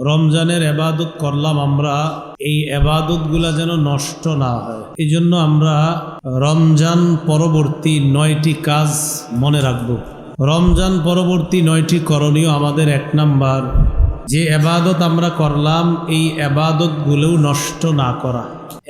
রমজানের ইবাদত করলাম আমরা, এই ইবাদতগুলা যেন নষ্ট না হয়, এই জন্য আমরা রমজান পরবর্তী 9টি কাজ মনে রাখব। রমজান পরবর্তী 9টি করণীয় আমাদের 1 নাম্বার, যে ইবাদত আমরা করলাম এই ইবাদতগুলোও নষ্ট না করা।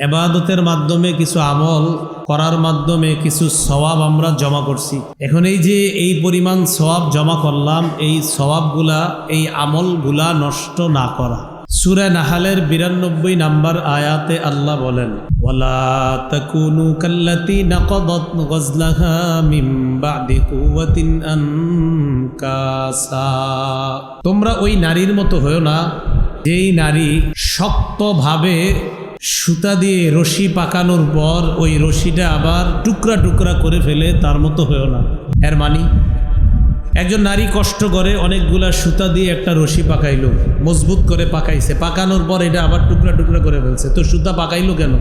ইবাদতের মাধ্যমে কিছু আমল করার মাধ্যমে কিছু সওয়াব আমরা জমা করছি। এখন এই যে এই পরিমাণ সওয়াব জমা করলাম, এই সওয়াবগুলা এই আমলগুলা নষ্ট না করা। সূরা নাহলের 92 নম্বর আয়াতে আল্লাহ বলেন, ওয়ালা তাকুনু কাল্লাতী নাকাদাত গজলাহা মিন বাদি কুওয়াতিন আনকাসা। তোমরা ওই নারীর মতো হয়ো না যেই নারী শক্তভাবে সুতা দিয়ে রশি পাকানোর পর ওই রশিটা আবার টুকরা টুকরা করে ফেলে, তার মতো হয়ো না। এর মানে একজন নারী কষ্ট করে অনেকগুলা সুতা দিয়ে একটা রশি পাকাইলো, মজবুত করে পাকাইছে, পাকানোর পর এটা আবার টুকরা টুকরা করে ফেলছে, তো সুতা পাকাইলো কেন?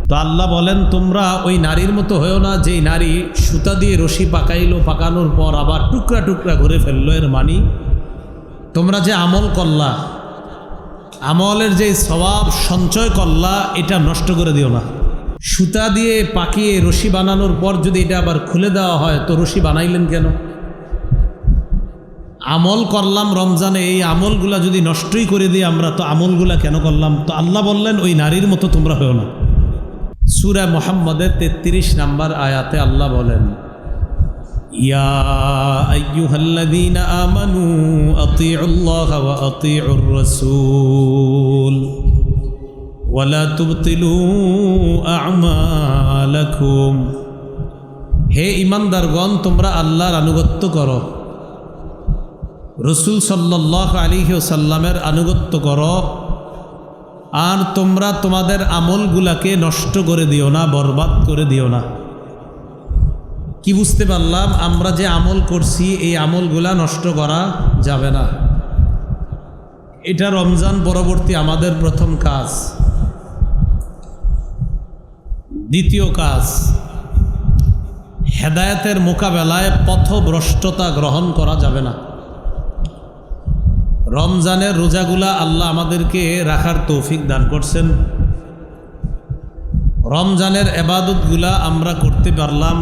তো আল্লাহ বলেন, তোমরা ওই নারীর মতো হয়েও না যেই নারী সুতা দিয়ে রশি পাকাইলো, পাকানোর পর আবার টুকরা টুকরা করে ফেললো। এর মানে তোমরা যে আমল করলা, আমলের যে সওয়াব সঞ্চয় করলা, এটা নষ্ট করে দিও না। সুতা দিয়ে পাকিয়ে রশি বানানোর পর যদি এটা আবার খুলে দেওয়া হয়, তো রশি বানাইলেন কেন? আমল করলাম রমজানে, এই আমলগুলা যদি নষ্টই করে দিই আমরা, তো আমলগুলা কেন করলাম? তো আল্লাহ বললেন ওই নারীর মতো তোমরা হও না। সূরা মুহাম্মদের 33 নম্বর আয়াতে আল্লাহ বলেন, ইয়া আইয়ুহাল্লাযীনা আমানু আতিউল্লাহ ওয়া আতিউর রাসূল ওয়া লা তুবতিলু আমালাকুম। হে ঈমানদারগণ, তোমরা আল্লাহর আনুগত্য করো, রাসূল সাল্লাল্লাহু আলাইহি ওয়াসাল্লামের আনুগত্য করো, আর তোমরা তোমাদের আমলগুলাকে নষ্ট করে দিও না, বরবাদ করে দিও না। কি বুঝতে পারলাম? আমরা যে আমল করছি এই আমলগুলা নষ্ট করা যাবে না। এটা রমজান পরবর্তী আমাদের প্রথম কাজ। দ্বিতীয় কাজ, হেদায়েতের মোকাবেলায় পথভ্রষ্টতা গ্রহণ করা যাবে না। রমজানের রোজাগুলা আল্লাহ আমাদেরকে রাখার তৌফিক দান করছেন। রমজানের ইবাদতগুলা আমরা করতে পারলাম,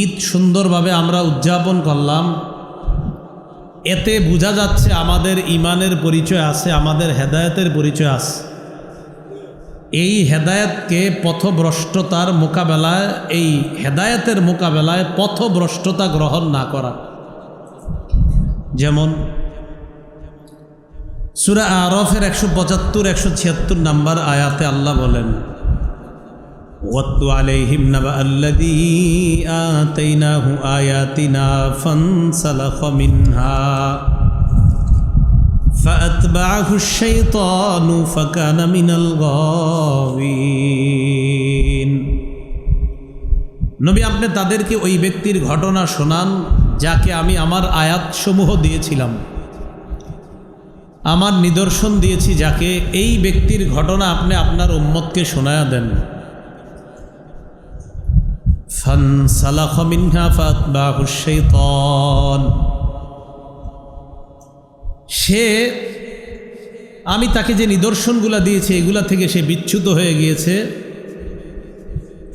ঈদ সুন্দরভাবে আমরা উদযাপন করলাম। এতে বোঝা যাচ্ছে আমাদের ঈমানের পরিচয় আছে, আমাদের হেদায়েতের পরিচয় আছে। এই হেদায়েতকে পথভ্রষ্টতার মোকাবেলায়, এই হেদায়েতের মোকাবেলায় পথভ্রষ্টতা গ্রহণ না করা। যেমন সূরা আরাফের 175-176 নম্বর আয়াতে আল্লাহ বলেন, ওয়াতলু আলাইহিম নাবাআল্লাযী আতাইনাহু আয়াতিনা ফানসালাখা মিনহা ফাআতবাআহু আশ-শাইতানু ফাকানা মিনাল গাওয়িন। নবী, আপনি তাদেরকে ওই ব্যক্তির ঘটনা শোনান যাকে আমি আমার আয়াতসমূহ দিয়েছিলাম, আমার নিদর্শন দিয়েছি যাকে, এই ব্যক্তির ঘটনা আপনি আপনার উম্মতকে শোনায়া দেন। ফানসালাখা মিনহা ফাআতবাহু আশ-শাইতান। আমি তাকে যে নিদর্শনগুলা দিয়েছি এগুলা থেকে সে বিচ্যুত হয়ে গিয়েছে,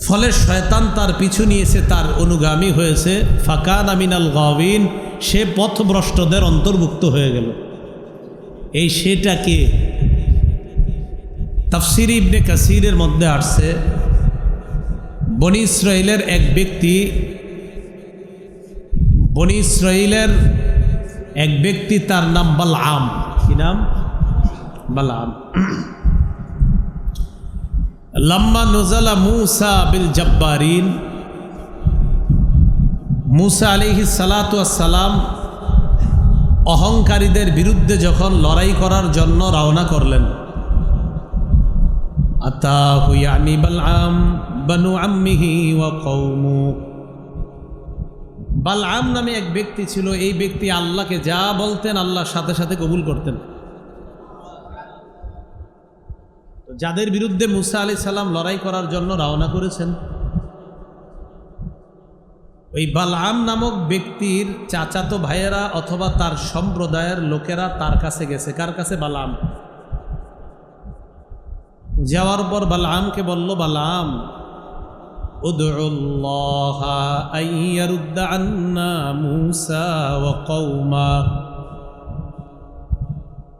ফলে শয়তান তার পিছু নিয়েছে, তার অনুগামী হয়েছে। ফাকানা মিনাল গাওয়িন, সে পথভ্রষ্টদের অন্তর্ভুক্ত হয়ে গেল। এই সেটাকে তাফসীর ইবনে কাসীরের মধ্যে আসছে, বনি ইসরাইলের এক ব্যক্তি, বনি ইসরাইলের এক ব্যক্তি, তার নাম বালআম। কি নাম? বালআম। লাম্মা নজালা মূসা বিল জাব্বারিন, মূসা আলাইহিস সালাতু ওয়াস সালাম অহংকারীদের বিরুদ্ধে যখন লড়াই করার জন্য রওনা করলেন, আতাহু ইয়ানি বালআম বানু আম্মিহি ওয়া কওমু। বালআম নামে এক ব্যক্তি ছিল, এই ব্যক্তি আল্লাহকে যা বলতেন আল্লাহর সাথে সাথে কবুল করতেন। যাদের বিরুদ্ধে মূসা আলাইহিস সালাম লড়াই করার জন্য রওনা করেছেন, ওই বালআম নামক ব্যক্তির চাচাতো ভাইয়েরা অথবা তার সম্প্রদায়ের লোকেরা তার কাছে গেছে। কার কাছে? বালআম। যাওয়ার পর বালআমকে বলল, বালআম উদউল্লাহ আইয়ারুদ্দা আন্না মূসা ওয়া কওমা।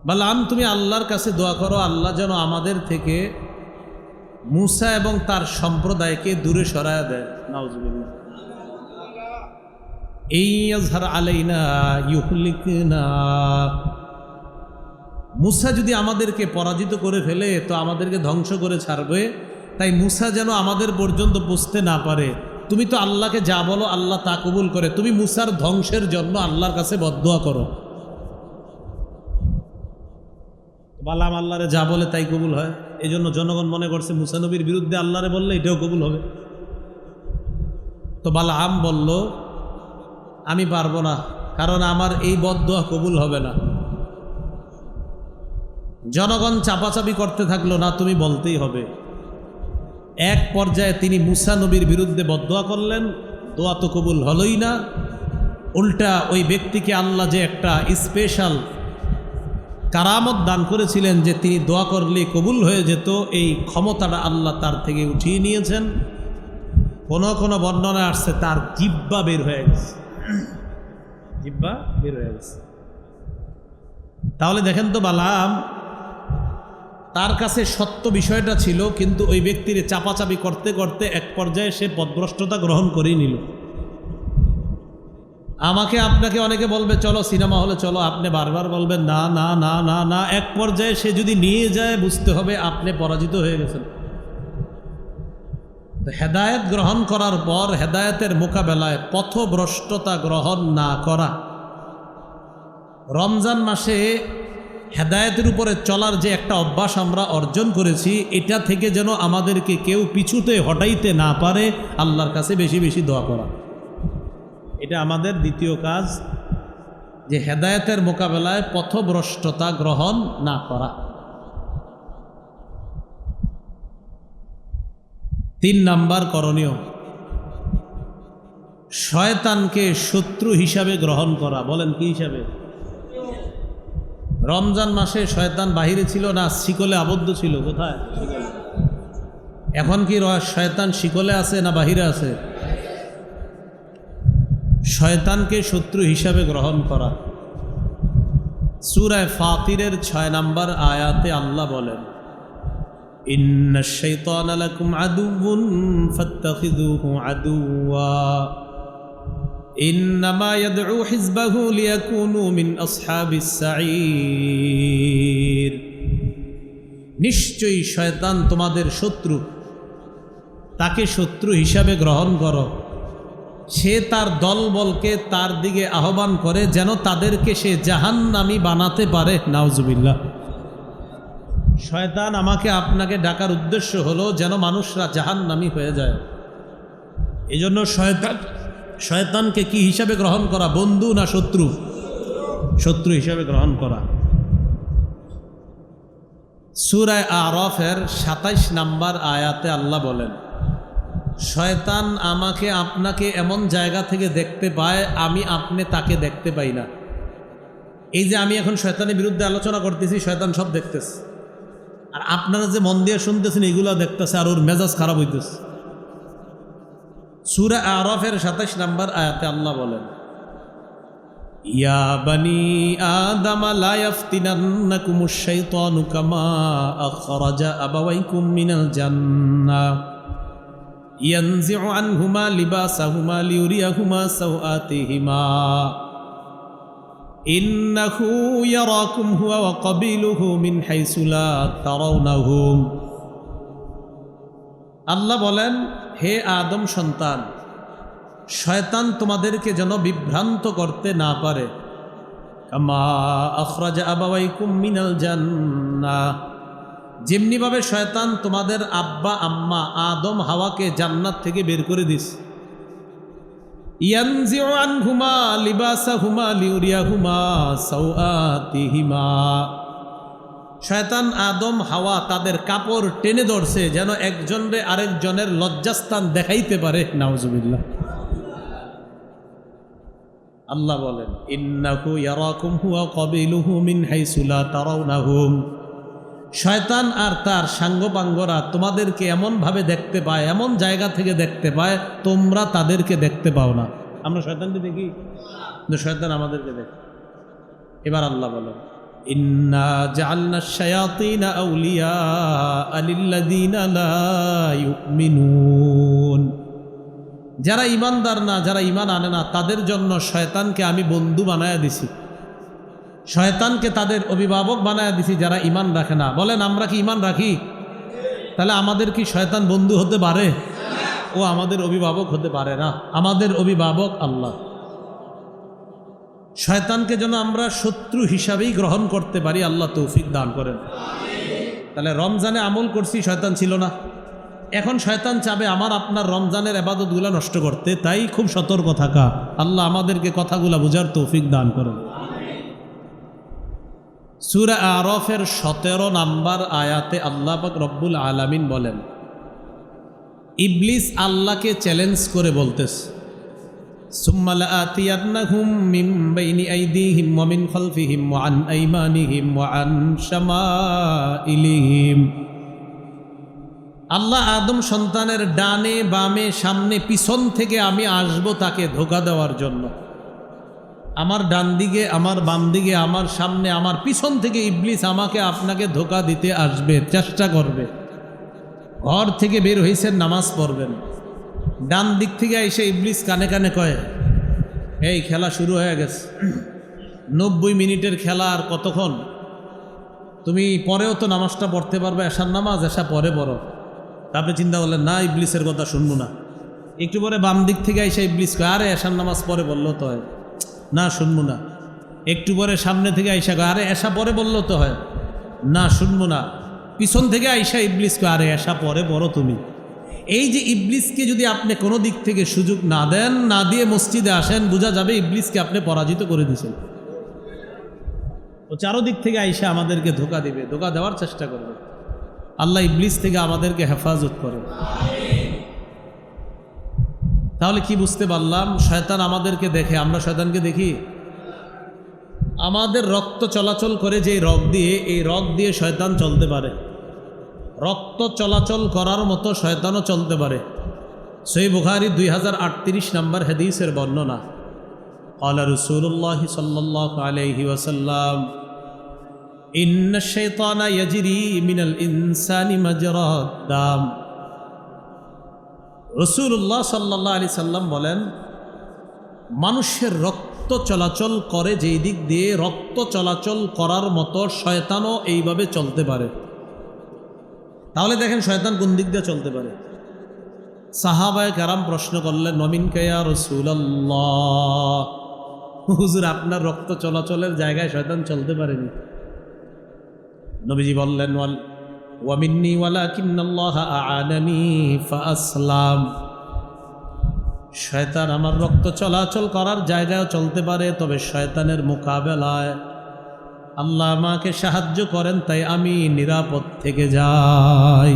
বালআম, তুমি আল্লাহর কাছে দোয়া করো, আল্লাহ যেন আমাদের থেকে মূসা এবং তার সম্প্রদায়কে দূরে সরায় দেয়। নাউজুবিল্লাহ। ইয়াজহার আলাইনা ইউহলিকনা। মূসা যদি আমাদেরকে পরাজিত করে ফেলে তো আমাদেরকে ধ্বংস করে ছাড়বে, তাই মূসা যেন আমাদের পর্যন্ত পৌঁছতে না পারে। তুমি তো আল্লাহকে যা বলো আল্লাহ তা কবুল করে, তুমি মূসার ধ্বংসের জন্য আল্লাহর কাছে বদদোয়া করো। বালআম আল্লাহরে যা বলে তাই কবুল হয়। এই জন্য জনগণ মনে করছে মূসা নবীর বিরুদ্ধে আল্লাহরে বললে এটাও কবুল হবে। তো বালআম বলল, আমি পারবো না, কারণ আমার এই বদদোয়া কবুল হবে না। জনগণ চাপাচাপি করতে থাকলো, না তুমি বলতেই হবে। এক পর্যায়ে তিনি মূসা নবীর বিরুদ্ধে বদদোয়া করলেন, দোয়া তো কবুল হলোই না, উল্টা ওই ব্যক্তিকে আল্লাহ যে একটা স্পেশাল কারামত দান করেছিলেন যে তিনি দোয়া করলে কবুল হয়ে যেত, এই ক্ষমতাটা আল্লাহ তার থেকে উঠিয়ে নিয়েছেন। কোনো কোনো বর্ণনা আসছে তার জিহ্বা বের হয়ে গেছে, জিহ্বা বের হয়ে গেছে। তাহলে দেখেন তো, বালআম তার কাছে সত্য বিষয়টা ছিল, কিন্তু ওই ব্যক্তির চাপাচাপি করতে করতে এক পর্যায়ে সে পথভ্রষ্টতা গ্রহণ করেই নিল। আমাকে আপনাকে অনেকে বলবে চলো সিনেমা হলে চলো, আপনি বারবার বলবেন না না না না না। এক পর্যায়ে সে যদি নিয়ে যায় বুঝতে হবে আপনি পরাজিত হয়ে গেছেন। হেদায়েত গ্রহণ করার পর হেদায়েতের মোকাবেলায় পথভ্রষ্টতা গ্রহণ না করা। রমজান মাসে হেদায়েতের উপরে চলার যে একটা অভ্যাস আমরা অর্জন করেছি, এটা থেকে যেন আমাদেরকে কেউ পিছুতে হটাইতে না পারে, আল্লাহর কাছে বেশি বেশি দোয়া করা। এটা আমাদের দ্বিতীয় কাজ, যে হেদায়েতের মোকাবেলায় পথভ্রষ্টতা গ্রহণ না করা। 3 নাম্বার করণীয়, শয়তানকে শত্রু হিসাবে গ্রহণ করা। বলেন কি হিসাবে? রমজান মাসে শয়তান বাহিরে ছিল না শিকলে আবদ্ধ ছিল? কোথায়? এখন কি শয়তান শিকলে আছে না বাহিরে আছে? শয়তানকে শত্রু হিসাবে গ্রহণ করা। সূরা ফাতিরের 6 নম্বর আয়াতে আল্লাহ বলেন, ইন্নাশ শাইতানা লাকুম আদুউন ফাত্তাখিযুহু আদুওয়া ইন্নামা ইয়াদউ হিজবাহু লিয়াকুনু মিন আসহাবিস সাঈর। নিশ্চয়ই শয়তান তোমাদের শত্রু, তাকে শত্রু হিসাবে গ্রহণ করো। সে তার দলবলকে তার দিকে আহ্বান করে যেন তাদেরকে সে জাহান্নামী বানাতে পারে। নাউজুবিল্লাহ। শয়তান আমাকে আপনাকে ডাকার উদ্দেশ্য হলো যেন মানুষরা জাহান্নামী হয়ে যায়। এজন্য শয়তানকে কি হিসাবে গ্রহণ করা? বন্ধু না শত্রু? শত্রু হিসাবে গ্রহণ করা। সূরা আরাফের 27 নম্বর আয়াতে আল্লাহ বলেন, শয়তান আমাকে আপনাকে এমন জায়গা থেকে দেখতে পায়, আমি আপনি তাকে দেখতে পাই না। এই যে আমি এখন শয়তানের বিরুদ্ধে আলোচনা করতেছি, শয়তান সব দেখতেছে, আর আপনারা যে মন দিয়ে শুনতেছেন এগুলো দেখতেছে, আর ওর মেজাজ খারাপ হইতেছে। সূরা আরাফের 27 নম্বর আয়াতে আল্লাহ বলেন, ইয়া বানি আদম লা ইয়াফতিনান্নাকুমুশ শাইতানু কামা আখরাজা আবাওয়াইকুম মিনাল জান্নাহ ইয়ানজিউ আনহুমা লিবাসাহুমা লিউরিয়াহুমা সাওআতিহিমা ইন্নাহু ইয়ারাকুম হুয়া ওয়া কাবিলুহু মিন হাইসু লা তারাউনাহুম। আল্লাহ বলেন, হে আদম সন্তান, শয়তান তোমাদেরকে যেন বিভ্রান্ত করতে না পারে। কামা আখরাজা আবাওয়াইকুম মিনাল জান্নাহ, যেমনিভাবে শয়তান তোমাদের আব্বা আম্মা আদম হাওয়াকে জান্নাত থেকে বের করে দিস। ইয়ানজিউ আনহুমা লিবাসাহুমা লিউরিয়াহুমা সাওআতিহিমা, শয়তান আদম হাওয়া তাদের কাপড় টেনে ধরছে যেন একজনরে আরেকজনের লজ্জাস্থান দেখাইতে পারে। নাউজুবিল্লাহ। আল্লাহ বলেন ইন্নাহু ইয়ারাকুম হুয়া কাবিলুহু মিন হাইসু লা তারাউনাহুম, শয়তান আর তার সাঙ্গপাঙ্গরা তোমাদেরকে এমনভাবে দেখতে পায়, এমন জায়গা থেকে দেখতে পায় তোমরা তাদেরকে দেখতে পাও না। আমরা শয়তানকে দেখি, কিন্তু শয়তান আমাদেরকে দেখে। এবার আল্লাহ বলেন ইন্না জাআলনা শায়াতিনা আউলিয়া লিল্লাযিনা লা ইউমিনুন, যারা ঈমানদার না, যারা ঈমান আনে না, তাদের জন্য শয়তানকে আমি বন্ধু বানায়া দিছি, শয়তানকে তাদের অভিভাবক বানায়া দিছি যারা ঈমান রাখে না। বলেন আমরা কি ঈমান রাখি? তাহলে আমাদের কি শয়তান বন্ধু হতে পারে? ও আমাদের অভিভাবক হতে পারে না, আমাদের অভিভাবক আল্লাহ। শয়তানকে যেন আমরা শত্রু হিসাবেই গ্রহণ করতে পারি, আল্লাহ তৌফিক দান করেন। তাহলে রমজানে আমল করছি, শয়তান ছিল না। এখন শয়তান চাবে আমার আপনার রমজানের ইবাদতগুলো নষ্ট করতে, তাই খুব সতর্ক থাকা। আল্লাহ আমাদেরকে কথাগুলো বুঝার তৌফিক দান করেন। সূরা আরাফের 17 নম্বর আয়াতে আল্লাহ পাক রব্বুল আলামিন বলেন, ইবলিস আল্লাহকে চ্যালেঞ্জ করে বলতেছে, সুম্মা লাআতিয়ান্নাহুম মিন বাইনি আইদিহিম ওয়া মিন খালফিহিম ওয়া আন আইমানিহিম ওয়া আন শামাইলিহিম। আল্লাহ আদম সন্তানের ডানে বামে সামনে পিছন থেকে আমি আসব তাকে ধোঁকা দেওয়ার জন্য। আমার ডান দিকে, আমার বাম দিকে, আমার সামনে, আমার পিছন থেকে ইবলিস আমাকে আপনাকে ধোঁকা দিতে আসবে, চেষ্টা করবে। ঘর থেকে বের হয়েছেন, নামাজ পড়বেন, ডান দিক থেকে এসে ইবলিস কানে কানে কয়, এই খেলা শুরু হয়ে গেছে, 90 মিনিটের খেলা, আর কতক্ষণ? তুমি পরেও তো নামাজটা পড়তে পারবে, এশার নামাজ, এশা পরে পড়ো। তারপরে চিন্তা করলেন না, ইবলিসের কথা শুনবো না। একটু পরে বাম দিক থেকে এসে ইবলিস কয়, আরে এশার নামাজ পরে বললো তো হয়, না শুনবো না। একটু পরে সামনে থেকে আইসা কয়, আরে এশা পরে বললো তো হয়, না শুনবো না। পিছন থেকে আইসা ইবলিস কয়, আরে এশা পরে পড়ো তুমি। এই যে ইবলিসকে যদি আপনি কোনো দিক থেকে সুযোগ না দেন, না দিয়ে মসজিদে আসেন, বোঝা যাবে ইবলিসকে আপনি পরাজিত করে দিয়েছেন। ও চারোদিক থেকে আইসা আমাদেরকে ধোঁকা দিবে, ধোঁকা দেওয়ার চেষ্টা করবে। আল্লাহ ইবলিস থেকে আমাদেরকে হেফাজত করে। তাহলে কি বুঝতে পারলাম? শয়তান আমাদেরকে দেখে, আমরা শয়তানকে দেখি। আমাদের রক্ত চলাচল করে যে রগ দিয়ে, এই রগ দিয়ে শয়তান চলতে পারে। রক্ত চলাচল করার মতো শয়তানও চলতে পারে। সহিহ বুখারী 2038 নম্বর হাদিসের বর্ণনা, ক্বালা রাসূলুল্লাহ সাল্লাল্লাহু আলাইহি ওয়াসাল্লাম, ইন্নাশ শাইতানা ইয়াজরি মিনাল ইনসানি মাজরাদ দাম। রাসূলুল্লাহ সাল্লাল্লাহু আলাইহি সাল্লাম বলেন, মানুষের রক্ত চলাচল করে যেই দিক দিয়ে, রক্ত চলাচল করার মতো শয়তানও এইভাবে চলতে পারে। তাহলে দেখেন শয়তান কোন দিক দিয়ে চলতে পারে। সাহাবায়ে কেরাম প্রশ্ন করলেন, নমিনকা ইয়া রাসূলুল্লাহ, হুজুর আপনার রক্ত চলাচলের জায়গায় শয়তান চলতে পারেনি? নবীজি বললেন, ওয়া মিন্নি ওয়ালাকিন্নাল্লাহ আ'আনানি ফাআসলাম। শয়তান আমার রক্ত চলাচল করার জায়গায় চলতে পারে, তবে শয়তানের মোকাবেলায় আল্লাহ আমাকে সাহায্য করেন, তাই আমি নিরাপদ থেকে যাই।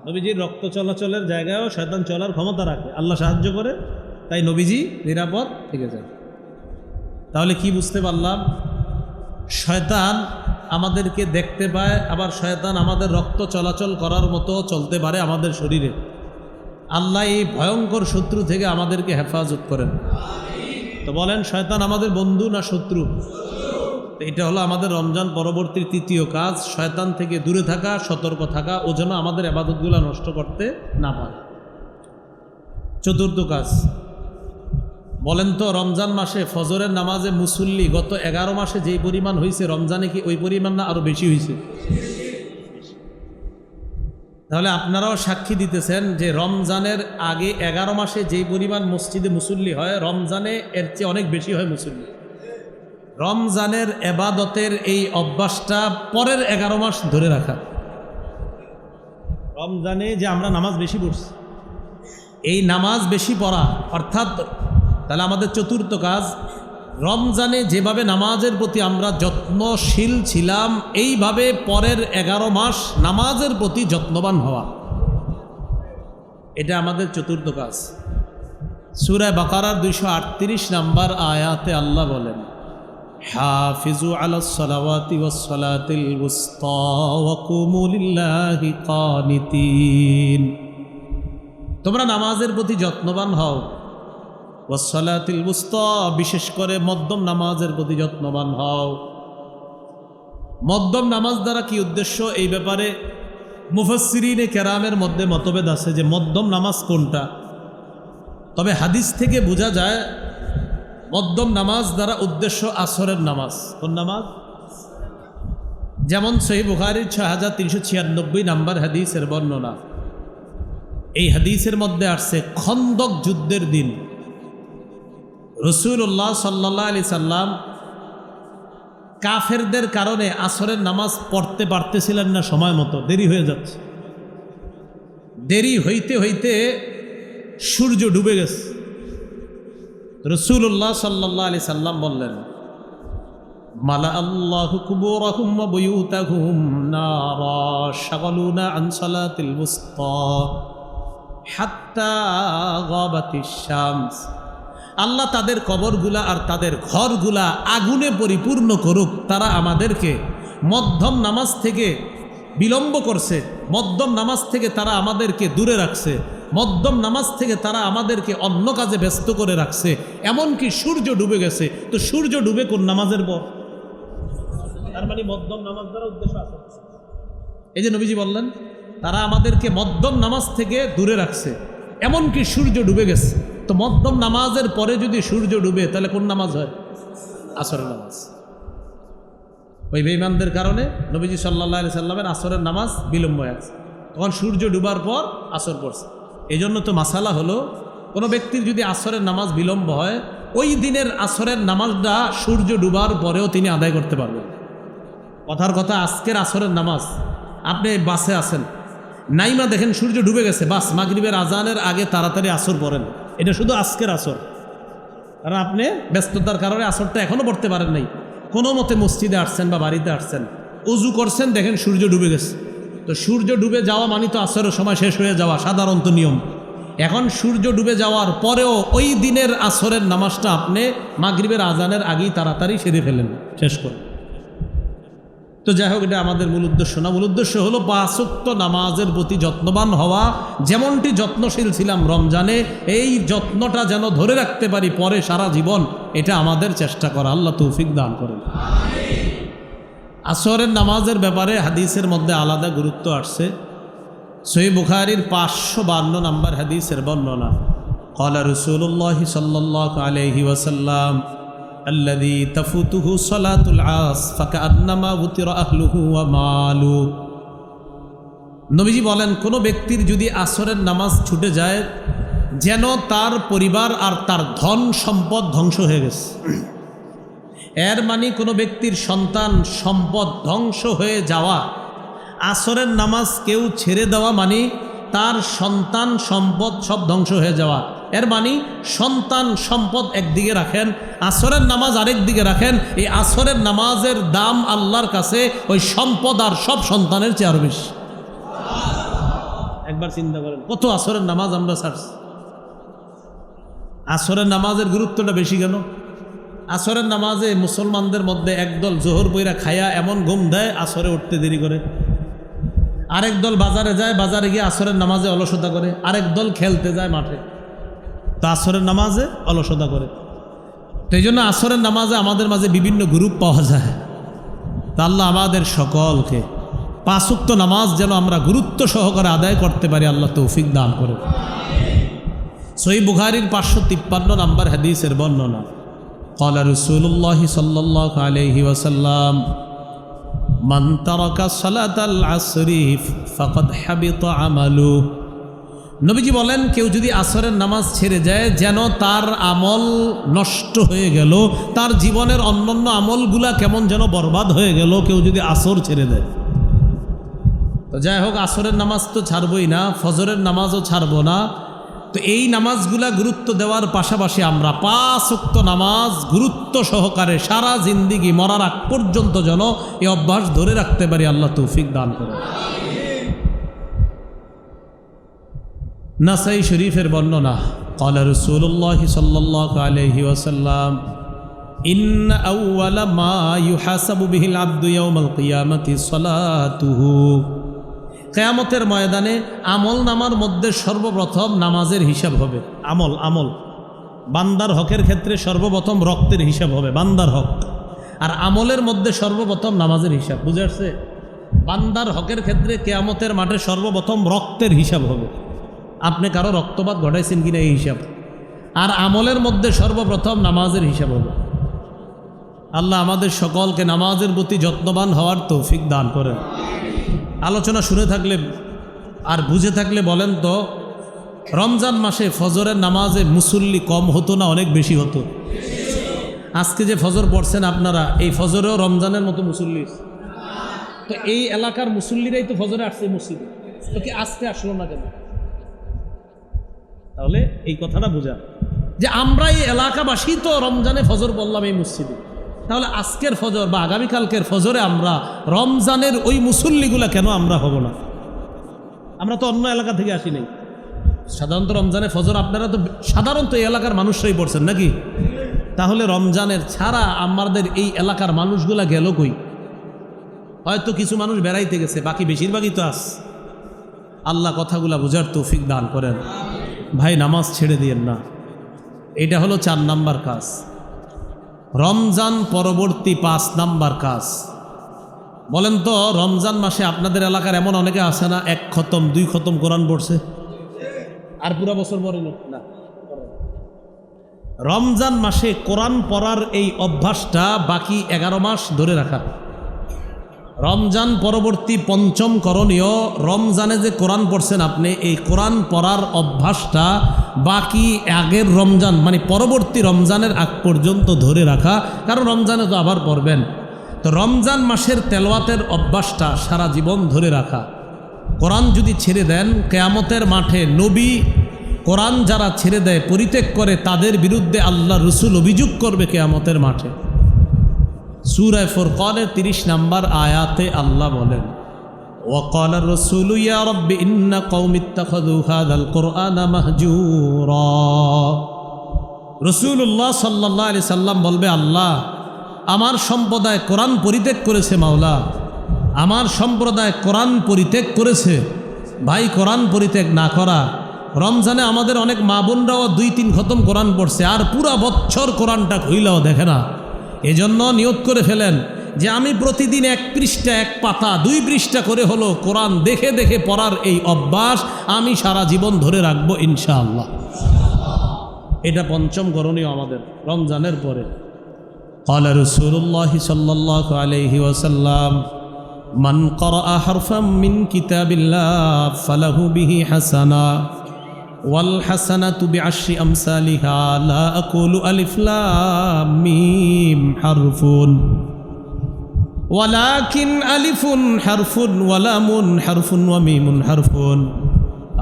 নবীজির রক্ত চলাচলের জায়গায়ও শয়তান চলার ক্ষমতা রাখে, আল্লাহ সাহায্য করে, তাই নবীজি নিরাপদ থেকে যায়। তাহলে কি বুঝতে পারলাম? শয়তান আমাদেরকে দেখতে পায়, আবার শয়তান আমাদের রক্ত চলাচল করার মতো চলতে পারে আমাদের শরীরে। আল্লাহ এই ভয়ঙ্কর শত্রু থেকে আমাদেরকে হেফাজত করেন। তো বলেন, শয়তান আমাদের বন্ধু না শত্রু? এটা হলো আমাদের রমজান পরবর্তী তৃতীয় কাজ, শয়তান থেকে দূরে থাকা, সতর্ক থাকা, ও যেন আমাদের ইবাদতগুলো নষ্ট করতে না পারে। চতুর্থ কাজ, বলেন তো রমজান মাসে ফজরের নামাজে মুসল্লি গত 11 মাসে যেই পরিমাণ হয়েছে, রমজানে কি ওই পরিমাণ না আরো বেশি হয়েছে? তাহলে আপনারাও সাক্ষী দিতেছেন যে রমজানের আগে 11 মাসে যেই পরিমাণ মসজিদে মুসল্লি হয়, রমজানে এর চেয়ে অনেক বেশি হয় মুসল্লি। রমজানের এবাদতের এই অভ্যাসটা পরের 11 মাস ধরে রাখা। রমজানে যে আমরা নামাজ বেশি পড়ছি, এই নামাজ বেশি পড়া, অর্থাৎ তাহলে আমাদের চতুর্থ কাজ, রমজানে যেভাবে নামাজের প্রতি আমরা যত্নশীল ছিলাম, এইভাবে পরের 11 মাস নামাজের প্রতি যত্নবান হওয়া, এটা আমাদের চতুর্থ কাজ। সূরা বাকারার 238 নম্বর আয়াতে আল্লাহ বলেন, হাফিজু আলাস সালাওয়াতি ওয়াস সালাতিল উসতা ওয়া কুমু লিল্লাহি কানিতিন। তোমরা নামাজের প্রতি যত্নবান হও, ওয়াস সালাতিল উসতা, বিশেষ করে মধ্যম নামাজের প্রতি যত্নবান হও। মধ্যম নামাজ দ্বারা কি উদ্দেশ্য, এই ব্যাপারে মুফাসসিরিনে কেরামের মধ্যে মতভেদ আছে যে মধ্যম নামাজ কোনটা। তবে হাদিস থেকে বোঝা যায় মধ্যম নামাজ দ্বারা উদ্দেশ্য আসরের নামাজ। কোন নামাজ? যেমন সহিহ বুখারীর 6396 নম্বর হাদিসের বর্ণনা। এই হাদিসের মধ্যে আসছে খন্দক যুদ্ধের দিন রাসূলুল্লাহ সাল্লাল্লাহু আলাইহি সাল্লাম কাফেরদের কারণে আসরের নামাজ পড়তে পারতেছিলেন না, সময় মতো দেরি হয়ে যাচ্ছে। দেরি হইতে হইতে সূর্য ডুবে গেছে। রাসূলুল্লাহ সাল্লাল্লাহু আলাইহি সাল্লাম বললেন, মালা আল্লাহু কুবুরাহুম ওয়া বুয়ুতাহুম নারা শাগালুনা আন সালাতিল উসতা হাত্তা গাবাতিশ শামস। আল্লাহ তাদের কবরগুলা আর তাদের ঘরগুলা আগুনে পরিপূর্ণ করুক, তারা আমাদেরকে মধ্যম নামাজ থেকে বিলম্ব করছে, মধ্যম নামাজ থেকে তারা আমাদেরকে দূরে রাখছে, মধ্যম নামাজ থেকে তারা আমাদেরকে অন্য কাজে ব্যস্ত করে রাখছে, এমনকি সূর্য ডুবে গেছে। তো সূর্য ডুবে কোন নামাজের পর? তার মানে মধ্যম নামাজ দ্বারা উদ্দেশ্য আছে। এই যে নবীজি বললেন তারা আমাদেরকে মধ্যম নামাজ থেকে দূরে রাখছে, এমনকি সূর্য ডুবে গেছে। তো মধ্যম নামাজের পরে যদি সূর্য ডুবে তাহলে কোন নামাজ হয়? আসরের নামাজ। ওই বেঈমানদের কারণে নবীজি সাল্লাল্লাহু আলাইহি সাল্লামের আসরের নামাজ বিলম্ব হয়েছে, তখন সূর্য ডুবার পর আসর পড়ছে। এই জন্য তো মাসালা হলো, কোনো ব্যক্তির যদি আসরের নামাজ বিলম্ব হয়, ওই দিনের আসরের নামাজটা সূর্য ডুবার পরেও তিনি আদায় করতে পারবেন। কথার কথা, আজকের আসরের নামাজ আপনি বাসে আছেন, নাইমা দেখেন সূর্য ডুবে গেছে, বাস মাগরিবের আজানের আগে তাড়াতাড়ি আসর পড়েন, এটা শুধু আজকের আসর। কারণ আপনি ব্যস্ততার কারণে আসরটা এখনও পড়তে পারেন নাই, কোনো মতে মসজিদে আসছেন বা বাড়িতে আসছেন, উজু করছেন, দেখেন সূর্য ডুবে গেছে। তো সূর্য ডুবে যাওয়া মানে তো আসরের সময় শেষ হয়ে যাওয়া সাধারণত নিয়ম। এখন সূর্য ডুবে যাওয়ার পরেও ওই দিনের আসরের নামাজটা আপনি মাগরিবের আজানের আগেই তাড়াতাড়ি সেরে ফেলেন, শেষ করেন। তো যাই হোক, এটা আমাদের মূল উদ্দেশ্য না। মূল উদ্দেশ্য হলো 5 ওয়াক্ত নামাজের প্রতি যত্নবান হওয়া। যেমনটি যত্নশীল ছিলাম রমজানে, এই যত্নটা যেন ধরে রাখতে পারি পরে সারা জীবন, এটা আমাদের চেষ্টা করা। আল্লাহ তৌফিক দান করেন। আসরের নামাজের ব্যাপারে হাদিসের মধ্যে আলাদা গুরুত্ব আসছে। সহিহ বুখারীর 552 নম্বর হাদিসের বর্ণনা, ক্বালা রাসূলুল্লাহি সাল্লাল্লাহু আলাইহি ওয়াসাল্লাম, আল্লাযী তাফুতুহু সালাতুল আস ফাকান্নামা উতিরা আহলুহু ওয়া মালু। নবীজি বলেন, কোনো ব্যক্তির যদি আসরের নামাজ ছুটে যায়, যেন তার পরিবার আর তার ধন সম্পদ ধ্বংস হয়ে গেছে। এর মানে কোনো ব্যক্তির সন্তান সম্পদ ধ্বংস হয়ে যাওয়া। আসরের নামাজ কেউ ছেড়ে দেওয়া মানে তার সন্তান সম্পদ সব ধ্বংস হয়ে যাওয়া। এর মানে সন্তান সম্পদ একদিকে রাখেন, আসরের নামাজ আরেক দিকে রাখেন। এই আসরের নামাজের দাম আল্লাহর কাছে ওই সম্পদ আর সব সন্তানের চেয়ে আরো বেশি। একবার চিন্তা করেন, কত আসরের নামাজ আমরা ছাড়ছি। আসরের নামাজের গুরুত্বটা বেশি কেন? আসরের নামাজে মুসলমানদের মধ্যে একদল জোহর বইরা খায়া এমন ঘুম দেয় আসরে উঠতে দেরি করে, আরেক দল বাজারে যায়, বাজারে গিয়ে আসরের নামাজে অলসতা করে, আরেক দল খেলতে যায় মাঠে, তো আসরের নামাজে অলসতা করে। তো এই জন্য আসরের নামাজে আমাদের মাঝে বিভিন্ন গ্রুপ পাওয়া যায়। তা আল্লাহ আমাদের সকলকে 5 ওয়াক্ত নামাজ যেন আমরা গুরুত্ব সহকারে আদায় করতে পারি, আল্লাহ তৌফিক দান করে। সহিহ বুখারীর 553 নম্বর হাদিসের বর্ণনা, ক্বালা রাসূলুল্লাহি সাল্লাল্লাহু আলাইহি ওয়াসাল্লাম, মান তারাকা সালাতাল আসরি ফাকাদ হাবিতা আমালু। নবীজি বলেন, কেউ যদি আসরের নামাজ ছেড়ে যায়, যেন তার আমল নষ্ট হয়ে গেল, তার জীবনের অন্যান্য আমলগুলা কেমন যেন বরবাদ হয়ে গেল, কেউ যদি আসর ছেড়ে দেয়। তো যাই হোক, আসরের নামাজ তো ছাড়বই না, ফজরের নামাজও ছাড়বো না। তো এই নামাজগুলা গুরুত্ব দেওয়ার পাশাপাশি আমরা 5 ওয়াক্ত নামাজ গুরুত্ব সহকারে সারা জিন্দিগি মরার আগ পর্যন্ত যেন এই অভ্যাস ধরে রাখতে পারি, আল্লাহ তৌফিক দান করে। নাসাই শরীফের বর্ণনা ক্বালা রাসূলুল্লাহ সাল্লাল্লাহু আলাইহি ওয়াসাল্লাম ইন্না আউওয়ালা মা ইউহাসাবু বিহিল আবদু ইয়াউমাল কিয়ামাতি সালাতুহু। কিয়ামতের ময়দানে আমল নামার মধ্যে সর্বপ্রথম নামাজের হিসাব হবে। আমল বান্দার হকের ক্ষেত্রে সর্বপ্রথম রক্তের হিসাব হবে, বান্দার হক। আর আমলের মধ্যে সর্বপ্রথম নামাজের হিসাব। বুঝে আসছে? বান্দার হকের ক্ষেত্রে কিয়ামতের মাঠে সর্বপ্রথম রক্তের হিসাব হবে, আপনি কারো রক্তপাত ঘটাইছেন কিনা এই হিসাব। আর আমলের মধ্যে সর্বপ্রথম নামাজের হিসাব হবে। আল্লাহ আমাদের সকলকে নামাজের প্রতি যত্নবান হওয়ার তৌফিক দান করেন। আলোচনা শুনে থাকলে আর বুঝে থাকলে বলেন তো, রমজান মাসে ফজরের নামাজে মুসল্লি কম হতো না অনেক বেশি হতো? আজকে যে ফজর পড়ছেন আপনারা, এই ফজরেও রমজানের মতো মুসল্লি। তো এই এলাকার মুসল্লিরাই তো ফজরে আসছে মসজিদে, তো কি আজকে আসলো না কেন? তাহলে এই কথাটা বোঝা যে আমরা এই এলাকাবাসী তো রমজানে ফজর বললাম এই মসজিদে, তাহলে আজকের ফজর বা আগামীকালকের ফজরে আমরা রমজানের ওই মুসল্লিগুলা কেন আমরা হব না? আমরা তো অন্য এলাকা থেকে আসি নাই। সাধারণত রমজানে ফজর আপনারা তো সাধারণত এই এলাকার মানুষরাই পড়ছেন নাকি? তাহলে রমজানের ছাড়া আমাদের এই এলাকার মানুষগুলা গেল কই? হয়তো কিছু মানুষ বেড়াইতে গেছে, বাকি বেশিরভাগই তো আস। আল্লাহ কথাগুলা বোঝার তৌফিক দান করেন। ভাই, নামাজ ছেড়ে দিয়েন না। এটা হলো 4 নাম্বার কাজ। রমজান পরবর্তী 5 নাম্বার কাজ। বলেন তো, রমজান মাসে আপনাদের এলাকার এমন অনেকে আছে না 1 খতম 2 খতম কোরআন পড়ছে আর পুরা বছর পড়ে না? রমজান মাসে কোরআন পড়ার এই অভ্যাসটা বাকি 11 মাস ধরে রাখা। রমজান পরবর্তী 5ম করণীয়, রমজানে যে কোরআন পড়ছেন আপনি, এই কোরআন পড়ার অভ্যাসটা বাকি আগের রমজান মানে পরবর্তী রমজানের আগ পর্যন্ত ধরে রাখা। কারণ রমজানে তো আবার পড়বেন, তো রমজান মাসের তেলাওয়াতের অভ্যাসটা সারা জীবন ধরে রাখা। কোরআন যদি ছেড়ে দেন, কিয়ামতের মাঠে নবী কোরআন যারা ছেড়ে দেয়, পরিত্যাগ করে, তাদের বিরুদ্ধে আল্লাহ রসুল অভিযোগ করবে কিয়ামতের মাঠে। সূরা ফুরকানের 30 নম্বর আয়াতে আল্লাহ বলেন, ওয়াকাল রাসূলু ইয়া রাব্বি ইন্না কওমি ইত্তাখাযু হাযাল কুরআনা মাহজুরা। রাসূলুল্লাহ সাল্লাল্লাহু আলাইহি সাল্লাম বলবে, আল্লাহ, আমার সম্প্রদায় কোরআন পরিত্যাগ করেছে। মাওলা, আমার সম্প্রদায় কোরআন পরিত্যাগ করেছে। ভাই, কোরআন পরিত্যাগ না করা, রমজানে আমাদের অনেক মা বোনরাও 2-3 খতম কোরআন পড়ছে, আর পুরা বছর কোরআনটা খুইলাও দেখে না। এজন্য নিয়ত করে ফেলেন যে আমি প্রতিদিন 1 পৃষ্ঠা 1 পাতা 2 পৃষ্ঠা করে হলো কোরআন দেখে দেখে পড়ার এই অভ্যাস আমি সারা জীবন ধরে রাখবো ইনশাআল্লাহ। এটা 5ম করণীয় আমাদের রমজানের পরে। ক্বালা রাসূলুল্লাহ সাল্লাল্লাহু আলাইহি ওয়াসাল্লাম, মান ক্বারাআ হারফাম মিন কিতাবিল্লাহ ফালাহু বিহি হাসানা ওয়াল হাসানাতু বিআশরি আমসালিহা লা আকুলু আলিফ লাম মিম হারফুন ওয়ালাকিন আলিফুন হারফুন ওয়া লামুন হারফুন ওয়া মিমুন হারফুন।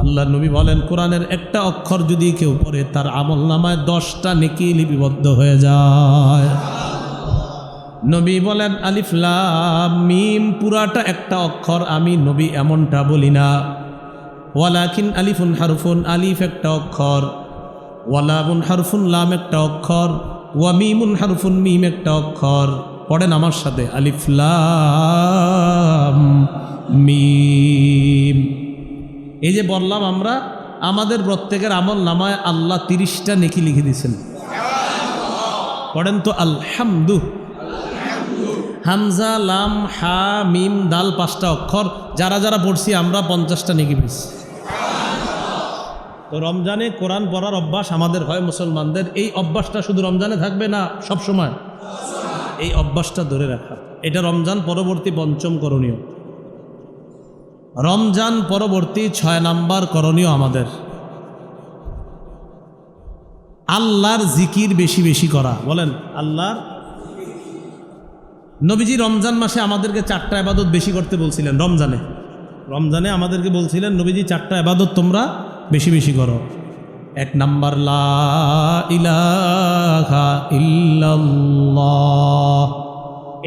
আল্লাহ নবী বলেন, কোরআনের একটা অক্ষর যদি কেউ পড়ে, তার আমলনামায় 10টা নেকি লিপিবদ্ধ হয়ে যায়। নবী বলেন, আলিফ লাম মিম পুরাটা একটা অক্ষর, আমি নবী এমনটা বলি না। ওয়ালাকিন আলিফুন হারফুন, আলিফ একটা অক্ষর, ওয়ালামুন হারফুন, লাম একটা অক্ষর, ওয়া মিমুন হারফুন, মিম একটা অক্ষর। পড়েন আমার সাথে, আলিফ লাম মিম। এই যে বললাম আমরা, আমাদের প্রত্যেকের আমল নামায় আল্লাহ 30টা নেকি লিখে দিয়েছেন। পড়েন তো, আলহামদু। হামজা লাম হা মিম দাল 5টা অক্ষর, যারা যারা পড়ছি আমরা 50টা নেকি পেয়েছি। তো রমজানে কোরআন পড়ার অভ্যাস আমাদের হয় মুসলমানদের। এই অভ্যাসটা শুধু রমজানে থাকবে না, সব সময় এই অভ্যাসটা ধরে রাখা, এটা রমজান পরবর্তী 5ম করণীয়। রমজান পরবর্তী 6 নাম্বার করণীয় আমাদের আল্লাহর জিকির বেশি বেশি করা। বলেন, আল্লাহর। নবীজি রমজান মাসে আমাদেরকে 4টা ইবাদত বেশি করতে বলছিলেন। রমজানে আমাদেরকে বলছিলেন, নবীজি 4টা ইবাদত তোমরা বেশি বেশি করো। 1 নাম্বার লা ইলাহা ইল্লাল্লাহ,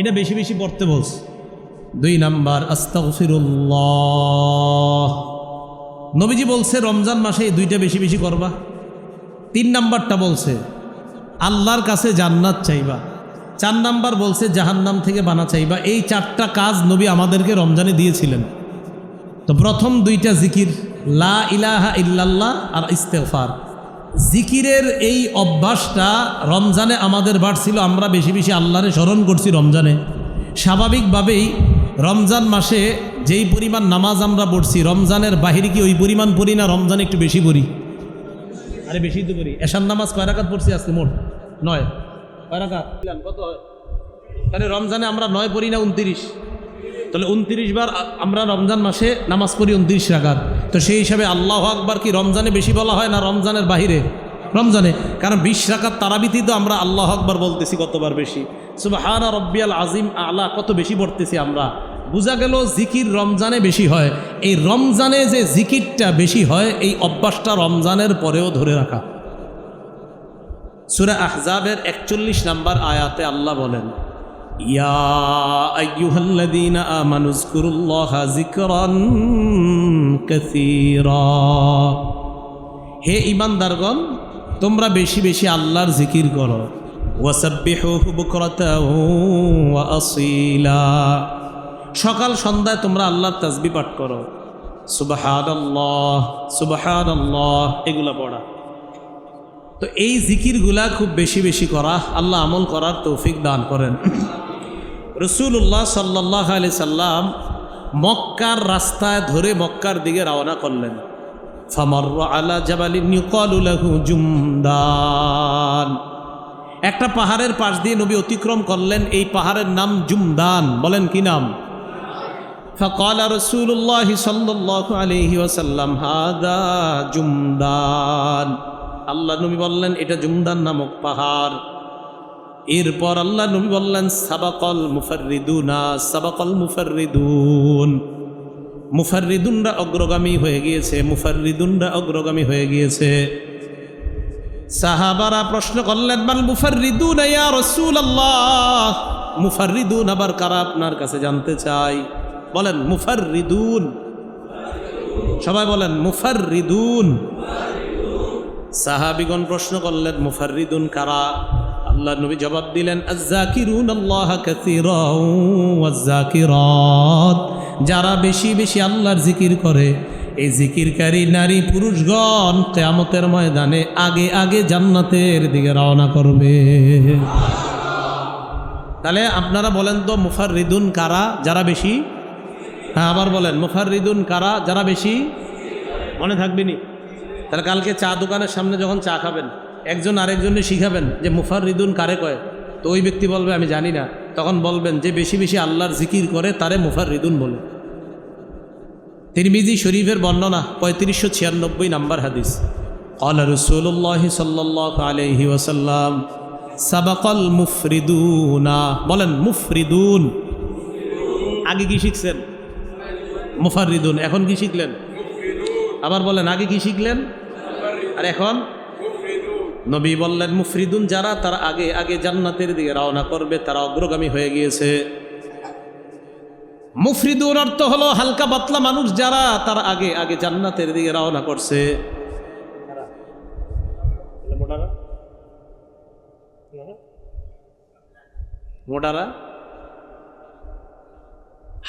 এটা বেশি বেশি পড়তে বলছে। 2 নাম্বার আস্তাগফিরুল্লাহ, নবীজি বলছে রমজান মাসে এই দুইটা বেশি বেশি করবা। 3 নাম্বারটা বলছে আল্লাহর কাছে জান্নাত চাইবা। 4 নাম্বার বলছে জাহান্নাম থেকে বানা চাইবা। এই 4টা কাজ নবী আমাদেরকে রমজানে দিয়েছিলেন। তো প্রথম 2টা জিকির, লা ইলাহা ইল্লাল্লাহ আর ইস্তেগফার। জিকিরের এই অভ্যাসটা রমজানে আমাদের বাড়ছিল। আমরা বেশি বেশি আল্লাহরে স্মরণ করছি রমজানে। স্বাভাবিকভাবেই রমজান মাসে যেই পরিমাণ নামাজ আমরা পড়ছি, রমজানের বাহিরে কি ওই পরিমাণ পড়ি না? রমজানে একটু বেশি পড়ি। আরে বেশি তো পড়ি। এশার নামাজ কয় রাকাত পড়ছি আজকে? মোট 9। কয় রাকাত? কত হয়? তাহলে রমজানে আমরা 9 পড়ি না 29? তাহলে 29 বার আমরা রমজান মাসে নামাজ পড়ি 29 রাকাত। তো সেই হিসাবে আল্লাহু আকবার কি রমজানে বেশি বলা হয় না রমজানের বাহিরে? রমজানে। কারণ 20 রাকাত তারাবিতেই তো আমরা আল্লাহু আকবার বলতেছি কতবার বেশি। সুবহানা রব্বিয়াল আজিম আলা কত বেশি পড়তেছি আমরা। বোঝা গেল জিকির রমজানে বেশি হয়। এই রমজানে যে জিকিরটা বেশি হয় এই অভ্যাসটা রমজানের পরেও ধরে রাখা। সূরা আহজাবের 41 নম্বর আয়াতে আল্লাহ বলেন, ইয়া আইয়ুহাল্লাযীনা আমানু যকুরুল্লাহা যিকরান কাসীরা। হে ঈমানদারগণ, তোমরা বেশি বেশি আল্লাহর জিকির করো। ওয়াসাব্বিহুহু বুকরাতাও ওয়া আসীলা। সকাল সন্ধ্যায় তোমরা আল্লাহর তাসবিহ পাঠ করো। সুবহানাল্লাহ সুবহানাল্লাহ এগুলা পড়া। তো এই জিকিরগুলা খুব বেশি বেশি করা, আল্লাহ আমল করার তৌফিক দান করেন। রাসূলুল্লাহ সাল্লাল্লাহু আলাইহি সাল্লাম মক্কার রাস্তায় ধরে মক্কার দিকে রওনা করলেন। ফামাররা আলা জাবালিন ইউকালু লাহু জুমদান। একটা পাহাড়ের পাশ দিয়ে নবী অতিক্রম করলেন। এই পাহাড়ের নাম জুমদান। বলেন কি নাম? ফাকালা রাসূলুল্লাহ সাল্লাল্লাহু আলাইহি ওয়াসাল্লাম হাদা জুমদান। আল্লাহ নবী বললেন এটা জুমদান নামক পাহাড়। এরপর আল্লাহ নবী বললেন সাবাকাল মুফাররিদুনা সাবাকাল মুফাররিদুন। মুফাররিদুনরা অগ্রগামী হয়ে গিয়েছে, মুফাররিদুনরা অগ্রগামী হয়ে গিয়েছে। সাহাবারা প্রশ্ন করলেন মাল মুফাররিদুন ইয়া রাসূলুল্লাহ। মুফাররিদুন আবার কারা আপনার কাছে জানতে চাই। বলেন মুফাররিদুন। সবাই বলেন মুফাররিদুন। সাহাবীগণ প্রশ্ন করলেন মুফাররিদুন কারা? আল্লাহ নবী জবাব দিলেন আয-যাকিরুনাল্লাহা কাসীরাও ওয়াজ-যাকিরাত। যারা বেশি বেশি আল্লাহর জিকির করে এই জিকিরকারী নারী পুরুষগণ কিয়ামতের ময়দানে আগে আগে জান্নাতের দিকে রওনা করবে। তাহলে আপনারা বলেন তো মুফাররিদুন কারা? যারা বেশি। হ্যাঁ আবার বলেন মুফাররিদুন কারা? যারা বেশি। মনে থাকবে নি? তাহলে কালকে চা দোকানের সামনে যখন চা খাবেন একজন আরেকজনকে শিখাবেন যে মুফাররিদুন কারে কয়। তো ওই ব্যক্তি বলবে আমি জানি না। তখন বলবেন যে বেশি বেশি আল্লাহর জিকির করে তারে মুফাররিদুন বলে। তিরমিজি শরীফের বর্ণনা 3596 নাম্বার হাদিস। ক্বালা রাসূলুল্লাহ সাল্লাল্লাহু আলাইহি ওয়াসাল্লাম সাবাকাল মুফরিদুনা। বলেন মুফরিদুন। আগে কি শিখছেন? মুফাররিদুন। এখন কি শিখলেন? আবার বলেন আগে কি শিখলেন আর এখন? নবী বললেন মুফরিদুন যারা তারা আগে আগে জান্নাতের দিকে রওনা করবে, তারা অগ্রগামী হয়ে গিয়েছে। মুফরিদুন অর্থ হলো হালকা পাতলা মানুষ যারা, তারা আগে আগে জান্নাতের দিকে রওনা করছে। মোটারা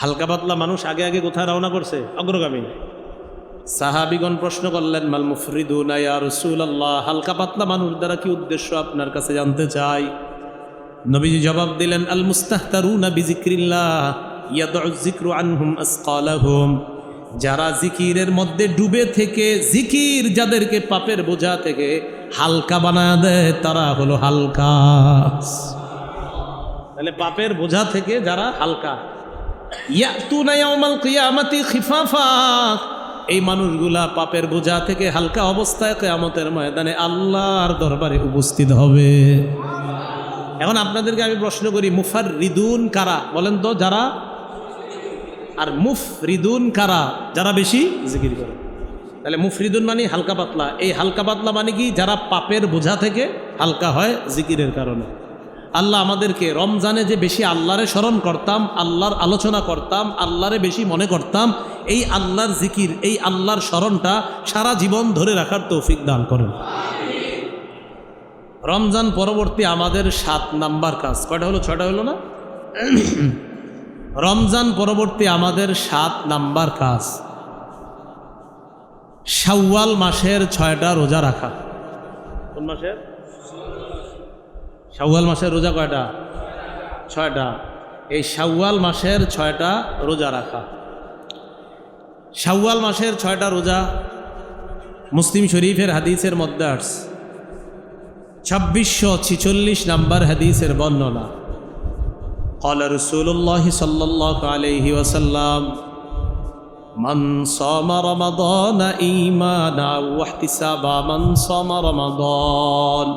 হালকা পাতলা মানুষ আগে আগে কোথায় রওনা করছে? অগ্রগামী। সাহাবীগণ প্রশ্ন করলেন মাল মুফরিদুনা ইয়া রাসূলুল্লাহ। হালকা পাতলা মানুষ দ্বারা কি উদ্দেশ্য আপনার কাছে জানতে চাই। নবীজি জবাব দিলেন আল মুস্তাহতারুনা বিযিকরিল্লাহ ইয়াদউ যিকরু আনহুম আসকালাহুম। যারা জিকিরের মধ্যে ডুবে থেকে জিকির যাদেরকে পাপের বোঝা থেকে হালকা বানায় দেয় তারা হলো হালকা। তাহলে পাপের বোঝা থেকে যারা হালকা। ইয়াতুনা ইয়াউমাল কিয়ামাতি খিফাফা। এই মানুষগুলা পাপের বোঝা থেকে হালকা অবস্থায় কিয়ামতের ময়দানে আল্লাহর দরবারে উপস্থিত হবে। এখন আপনাদেরকে আমি প্রশ্ন করি মুফাররিদুন কারা? বলেন তো যারা। আর মুফরিদুন কারা? যারা বেশি জিকির করে। তাহলে মুফরিদুন মানে হালকা পাতলা। এই হালকা পাতলা মানে কি? যারা পাপের বোঝা থেকে হালকা হয় জিকিরের কারণে। আল্লাহ আমাদেরকে রমজানে যে বেশি আল্লাহরে স্মরণ করতাম, আল্লাহর আলোচনা করতাম, আল্লাহরে বেশি মনে করতাম, এই আল্লাহর জিকির, এই আল্লাহর স্মরণটা সারা জীবন ধরে রাখার তৌফিক দান করেন। রমজান পরবর্তী আমাদের 7 নাম্বার কাজ, কয়টা হলো? 6টা হলো না? রমজান পরবর্তী আমাদের 7 নাম্বার কাজ শাওয়াল মাসের 6টা রোজা রাখা। কোন মাসের? শাওয়াল মাসের রোজা কয়টা? 6টা। এই শাওয়াল মাসের 6টা রোজা রাখা। শাওয়াল মাসের 6টা রোজা মুসলিম শরীফের হাদিসের মধ্যে আসছে। 2646 নাম্বার হাদিসের বর্ণনা। قال رسول الله صلى الله عليه وسلم من صام رمضان إيمانا واحتسابا من صام رمضان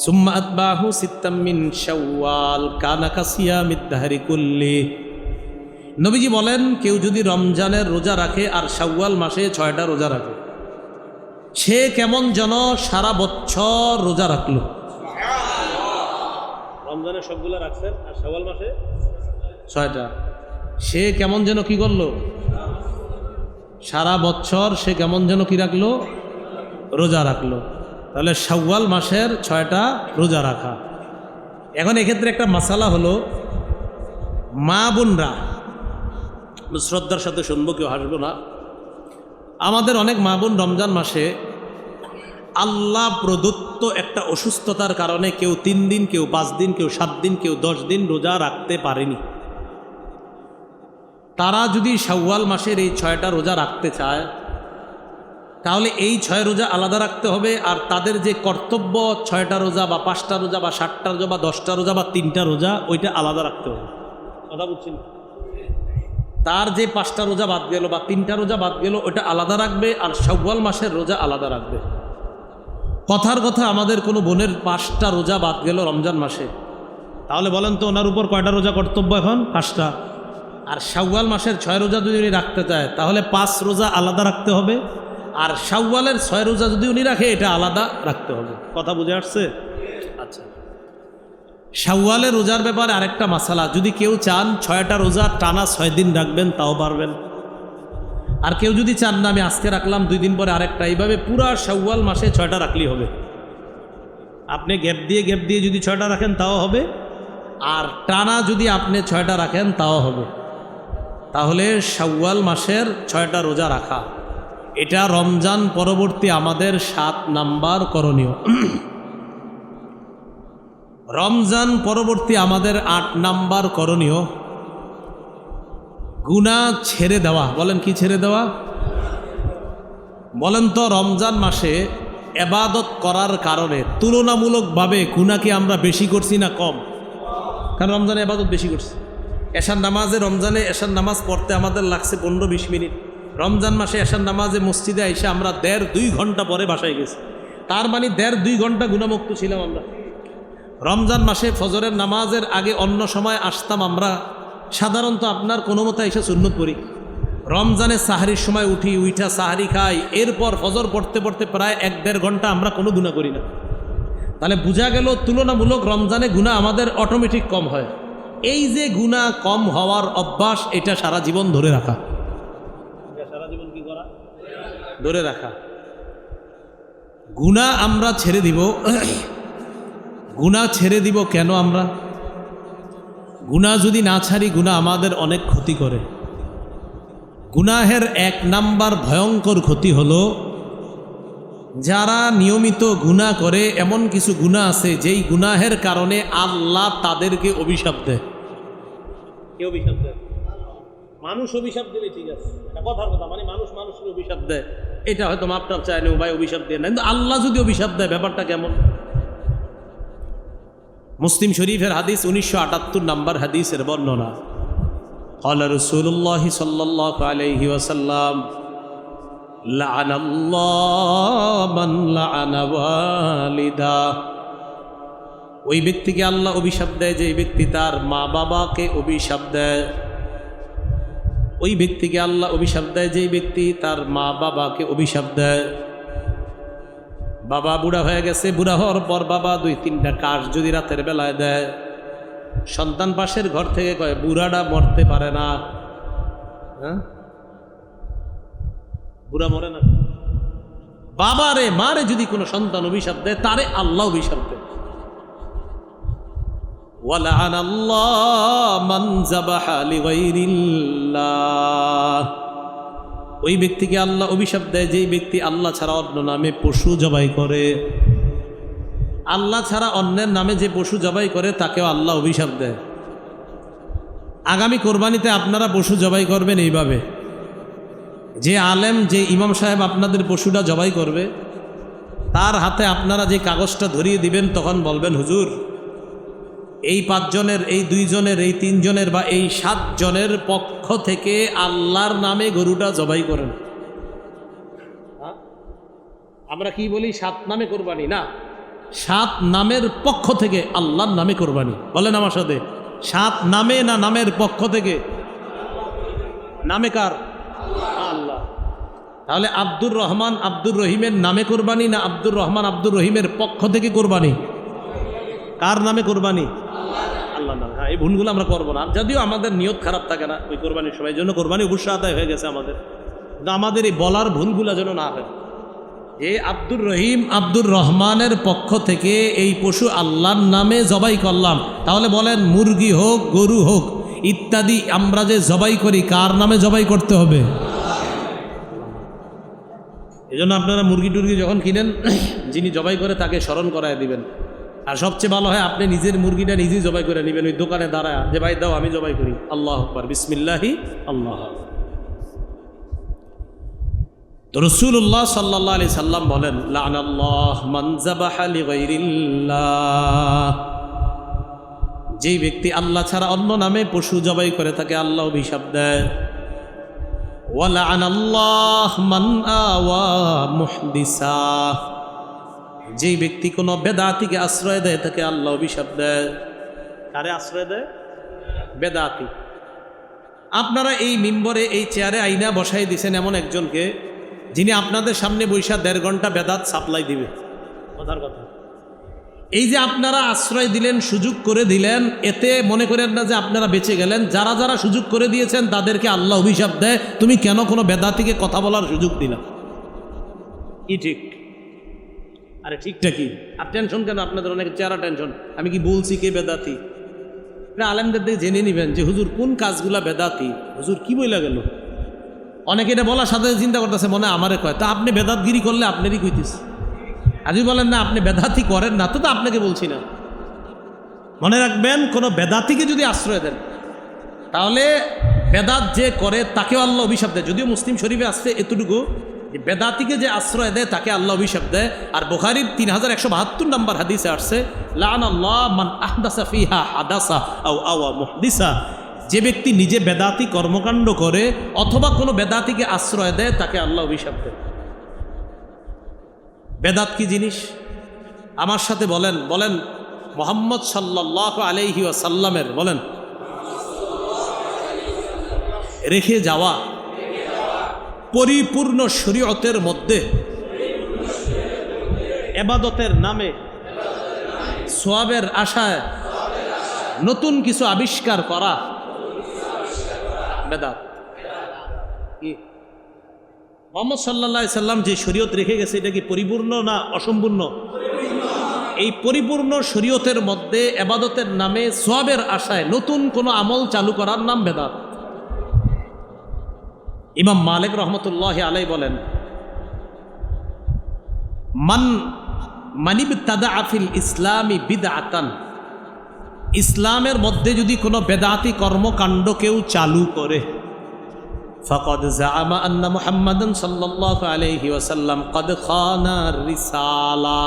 ثم أتبعه 6 من شوال كان كصيام الدهر كله। নবীজি বলেন, কেউ যদি রমজানের রোজা রাখে আর শাওয়াল মাসে 6টা রোজা রাখে, সে কেমন যেন সারা বছর রোজা রাখলো। রমজানের সবগুলো রাখছেন আর শাওয়াল মাসে 6টা, সে কেমন যেন কি করলো? সারা বছর সে কেমন যেন কি রাখলো? রোজা রাখলো। তাহলে শাওয়াল মাসের 6টা রোজা রাখা। এখন এক্ষেত্রে একটা মাসালা হলো, মা বোনরা শ্রদ্ধার সাথে শুনবো, কেউ হাসবো না। আমাদের অনেক মা বোন রমজান মাসে আল্লাহ প্রদত্ত একটা অসুস্থতার কারণে কেউ 3 দিন, কেউ 5 দিন, কেউ 7 দিন, কেউ 10 দিন রোজা রাখতে পারেনি। তারা যদি শাওয়াল মাসের এই 6টা রোজা রাখতে চায়, তাহলে এই 6 রোজা আলাদা রাখতে হবে। আর তাদের যে কর্তব্য 6টা রোজা বা 5টা রোজা বা 7টা রোজা বা 10টা রোজা বা 3টা রোজা, ওইটা আলাদা রাখতে হবে। কথা বুঝছেন? তার যে 5টা রোজা বাদ গেল বা 3টা রোজা বাদ গেল, ওইটা আলাদা রাখবে, আর শাওয়াল মাসের রোজা আলাদা রাখবে। কথার কথা, আমাদের কোনো বোনের 5টা রোজা বাদ গেল রমজান মাসে, তাহলে বলেন তো ওনার উপর কয়টা রোজা কর্তব্য? এখন 5টা। আর শাওয়াল মাসের 6 রোজা যদি উনি রাখতে চায়, তাহলে 5 রোজা আলাদা রাখতে হবে, আর শাওয়ালের 6 রোজা যদি উনি রাখে, এটা আলাদা রাখতে হবে। কথা বুঝে আসছে? আচ্ছা, শাওয়ালের রোজার ব্যাপারে আরেকটা মাসালা, যদি কেউ চান 6টা রোজা টানা 6 দিন রাখবেন, তাও পারবেন। আর কেউ যদি চান না, আমি আজকে রাখলাম 2 দিন পরে আরেকটা, এইভাবে পুরা শাওয়াল মাসে 6টা রাখলেই হবে। আপনি গ্যাপ দিয়ে যদি 6টা রাখেন তাও হবে, আর টানা যদি আপনি 6টা রাখেন তাও হবে। তাহলে শাওয়াল মাসের 6টা রোজা রাখা, এটা রমজান পরবর্তী আমাদের 7 নাম্বার করণীয়। রমজান পরবর্তী আমাদের 8 নাম্বার করণীয়, গুনাহ ছেড়ে দেওয়া। বলেন, কি ছেড়ে দেওয়া? বলেন তো, রমজান মাসে ইবাদত করার কারণে তুলনামূলকভাবে গুনাহ কি আমরা বেশি করছি না কম? কারণ রমজানে ইবাদত বেশি করছি। রমজানে এশার নামাজ পড়তে আমাদের লাগছে 15-20 মিনিট। রমজান মাসে এশার নামাজে মসজিদে এসে আমরা 1.5-2 ঘন্টা পরে বাসায় গেছি। তার মানে 1.5-2 ঘন্টা গুনাহমুক্ত ছিলাম আমরা। রমজান মাসে ফজরের নামাজের আগে অন্য সময় আসতাম আমরা, সাধারণত আপনার কোনো মতো এসে সুন্নত পড়ি। রমজানে সাহারির সময় উঠা সাহারি খাই, এরপর ফজর পড়তে পড়তে প্রায় 1-1.5 ঘন্টা আমরা কোনো গুনাহ করি না। তাহলে বোঝা গেল তুলনামূলক রমজানে গুনাহ আমাদের অটোমেটিক কম হয়। এই যে গুনাহ কম হওয়ার অভ্যাস, এটা সারা জীবন ধরে রাখা। সারা জীবন কি করা? ধরে রাখা। গুনাহ আমরা ছেড়ে দিব। গুনাহ ছেড়ে দিব কেন? আমরা গুনাহ যদি না ছাড়ি, গুনাহ আমাদের অনেক ক্ষতি করে। গুনাহের 1 নাম্বার ভয়ঙ্কর ক্ষতি হলো, যারা নিয়মিত গুনাহ করে, এমন কিছু গুনাহ আছে যেই গুনাহের কারণে আল্লাহ তাদেরকে অভিশাপ দেয়। কে অভিশাপ দেয়? মানুষ অভিশাপ দিলে ঠিক আছে, এটা কথার কথা, মানে মানুষ মানুষকে অভিশাপ দেয়, এটা হয়তো মাপটাপ চায় না, ভাই অভিশাপ দিয়ে না। কিন্তু আল্লাহ যদি অভিশাপ দেয়, ব্যাপারটা কেমন? মুসলিম শরীফের হাদিস 1978 নাম্বার হাদিসের বর্ণনা। قال رسول الله صلى الله عليه وسلم لعن الله من لعن والدا। ওই ব্যক্তিকে আল্লাহ অভিশাপ দেয় যে ব্যক্তি তার মা বাবাকে অভিশাপ দেয়। ওই ব্যক্তিকে আল্লাহ অভিশাপ দেয় যে ব্যক্তি তার মা বাবাকে অভিশাপ দেয়। বাবা বুড়া হয়ে গেছে, বুড়া হওয়ার পর বাবা 2-3টা কাজ যদি রাতের বেলায় দেয়, সন্তান পাশের ঘর থেকে কয় বুড়াটা মরতে পারে না, হ্যাঁ বুড়া মরে না? বাবারে মারে যদি কোনো সন্তান অভিশাপ দেয়, তারে আল্লাহ অভিশাপ দেয়। ওয়ালাআনাল্লাহু মান যাবাহা লিগাইরিল্লাহ, ওই ব্যক্তিকে আল্লাহ অভিশাপ দেয় যেই ব্যক্তি আল্লাহ ছাড়া অন্য নামে পশু জবাই করে। আল্লাহ ছাড়া অন্যের নামে যে পশু জবাই করে তাকেও আল্লাহ অভিশাপ দেয়। আগামী কোরবানিতে আপনারা পশু জবাই করবেন এইভাবে, যে আলেম, যে ইমাম সাহেব আপনাদের পশুটা জবাই করবে, তার হাতে আপনারা যে কাগজটা ধরিয়ে দিবেন, তখন বলবেন, হুজুর এই 5 জনের, এই 2 জনের, এই 3 জনের বা এই 7 জনের পক্ষ থেকে আল্লাহর নামে গরুটা জবাই করেন। আমরা কি বলি? 7 নামে কোরবানি না, 7 নামের পক্ষ থেকে আল্লাহর নামে কোরবানি। বলেন আমার সাথে, 7 নামে না নামের পক্ষ থেকে? নামে কার? আল্লাহ। তাহলে আব্দুর রহমান আব্দুর রহিমের নামে কোরবানি না আব্দুর রহমান আব্দুর রহিমের পক্ষ থেকে কোরবানি? কার নামে কোরবানি? আল্লাহ নামে। হ্যাঁ, এই ভুলগুলো আমরা করবো না। যদিও আমাদের নিয়ত খারাপ থাকে না ওই কোরবানির সময়, জন্য কোরবানি অবশ্য আদায় হয়ে গেছে আমাদের, কিন্তু আমাদের এই বলার ভুলগুলো যেন না হয়। যে আব্দুর রহিম আব্দুর রহমানের পক্ষ থেকে এই পশু আল্লাহর নামে জবাই করলাম, তাহলে বলেন মুরগি হোক, গরু হোক ইত্যাদি আমরা যে জবাই করি, কার নামে জবাই করতে হবে? এই জন্য আপনারা মুরগি টুরগি যখন কিনেন, যিনি জবাই করে তাকে স্মরণ করায় দিবেন। আর সবচেয়ে ভালো হয় আপনি নিজের মুরগিটা নিজেই জবাই করে নেবেন, ওই দোকানে দাঁড়ায়, যে ভাই দাও আমি জবাই করি, আল্লাহু আকবার, বিসমিল্লাহি আল্লাহ। তো রাসূলুল্লাহ সাল্লাল্লাহু আলাইহি সাল্লাম বলেন, লা'নাল্লাহু মান যাবাহা লিগাইরিল্লাহ, যেই ব্যক্তি আল্লাহ ছাড়া অন্য নামে পশু জবাই করে তাকে আল্লাহ অভিশাপ দেয়। ওয়া লা'নাল্লাহু মান আওয়া মুহদিসা, যেই ব্যক্তি কোনো বেদাতিকে আশ্রয় দেয় তাকে আল্লাহ অভিশাপ দেয়। কারে আশ্রয় দেয়? বেদাতি। আপনারা এই মিম্বরে, এই চেয়ারে আইনা বসাই দিয়েছেন এমন একজনকে, যিনি আপনাদের সামনে বৈশা 1.5 ঘন্টা বেদাত সাপ্লাই দিবে। কথার কথা, এই যে আপনারা আশ্রয় দিলেন, সুযোগ করে দিলেন, এতে মনে করেন না যে আপনারা বেঁচে গেলেন। যারা যারা সুযোগ করে দিয়েছেন তাদেরকে আল্লাহ অভিশাপ দেয়, তুমি কেন কোনো বেদাতিকে কথা বলার সুযোগ দিলা? কি ঠিক? আরে ঠিকটা কি? আর টেনশন কেন আপনাদের? অনেক চেহারা টেনশন, আমি কি বলছি কে বেদাতি? আলেমদের দিকে জেনে নেবেন যে হুজুর কোন কাজগুলা বেদাতি, হুজুর কি বইলা গেল। অনেকে এটা বলার সাথে চিন্তা করতেছে মনে আমারে কয়, তা আপনি বেদাতগিরি করলে আপনারই কইতেছে। আজই বলেন না আপনি বেদাতি করেন না, তো আপনাকে বলছি না। মনে রাখবেন, কোনো বেদাতিকে যদি আশ্রয় দেন তাহলে বেদাত যে করে তাকেও আল্লাহ অভিশাপ দেয়। যদিও মুসলিম শরীফে আসছে এতটুকু, যে বেদাতিকে যে আশ্রয় দেয় তাকে আল্লাহ অভিশাপ দেয়। আর বুখারীর 3172 নম্বর হাদিসে আসছে, লা'নাল্লাহু মান আহদাসা ফিহা হাদাসা আও আওয়া মুহদিসা, যে ব্যক্তি নিজে বেদাতি কর্মকাণ্ড করে অথবা কোনো বেদাতিকে আশ্রয় দেয় তাকে আল্লাহ অভিশাপ দেয়। বেদাত কি জিনিস? আমার সাথে বলেন, বলেন মুহাম্মদ সাল্লাল্লাহু আলাইহি ওয়াসাল্লামের, বলেন রেখে যাওয়া পরিপূর্ণ শরীয়তের মধ্যে ইবাদতের নামে সওয়াবের আশায় নতুন কিছু আবিষ্কার করা বেদাত। কি মুহাম্মদ সাল্লাল্লাহু আলাইহি সাল্লাম যে শরীয়ত রেখে গেছে, এটা কি পরিপূর্ণ না অসম্পূর্ণ? এই পরিপূর্ণ শরীয়তের মধ্যে ইবাদতের নামে সওয়াবের আশায় নতুন কোনো আমল চালু করার নাম বেদাত। ইমাম মালিক রহমতুল্লাহি আলাইহি বলেন, মানিবতাদা ফিল ইসলামি বিদআতান, ইসলামের মধ্যে যদি কোনো বেদাতি কর্মকাণ্ড কেউ চালু করে, ফাকাদ জাআমা আন্না মুহাম্মাদান সাল্লাল্লাহু আলাইহি ওয়াসাল্লাম ক্বাদ খানা রিসালা,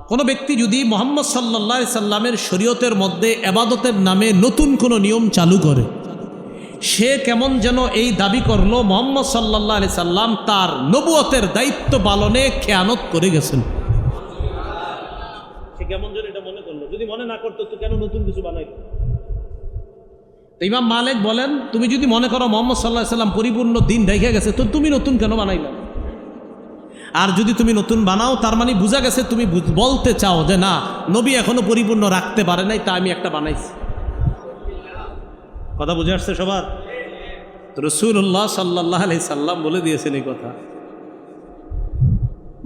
কোনো ব্যক্তি যদি মুহাম্মদ সাল্লাল্লাহু আলাইহি সাল্লামের শরীয়তের মধ্যে ইবাদতের নামে নতুন কোনো নিয়ম চালু করে, সে কেমন যেন এই দাবি করলো মুহাম্মদ সাল্লাল্লাহু আলাইহি সাল্লাম তার নবুয়তের দায়িত্ব পালনে খেয়ানত করে গেছেন। সে কেমন যেন এটা মনে করলো, যদি মনে না করতো তো কেন নতুন কিছু বানাইলো? তো ইমাম মালিক বলেন, তুমি যদি মনে করো মুহাম্মদ সাল্লাল্লাহু আলাইহি সাল্লাম পরিপূর্ণ দিন রেখে গেছে, তো তুমি নতুন কেন বানাইলা? আর যদি তুমি নতুন বানাও, তার মানে বোঝা গেছে তুমি বলতে চাও যে না, নবী এখনো পরিপূর্ণ রাখতে পারে নাই, তা আমি একটা বানাইছি। কথা বুঝে আসছে সবার? রাসূলুল্লাহ সাল্লাল্লাহু আলাইহি সাল্লাম বলে দিয়েছেন এই কথা।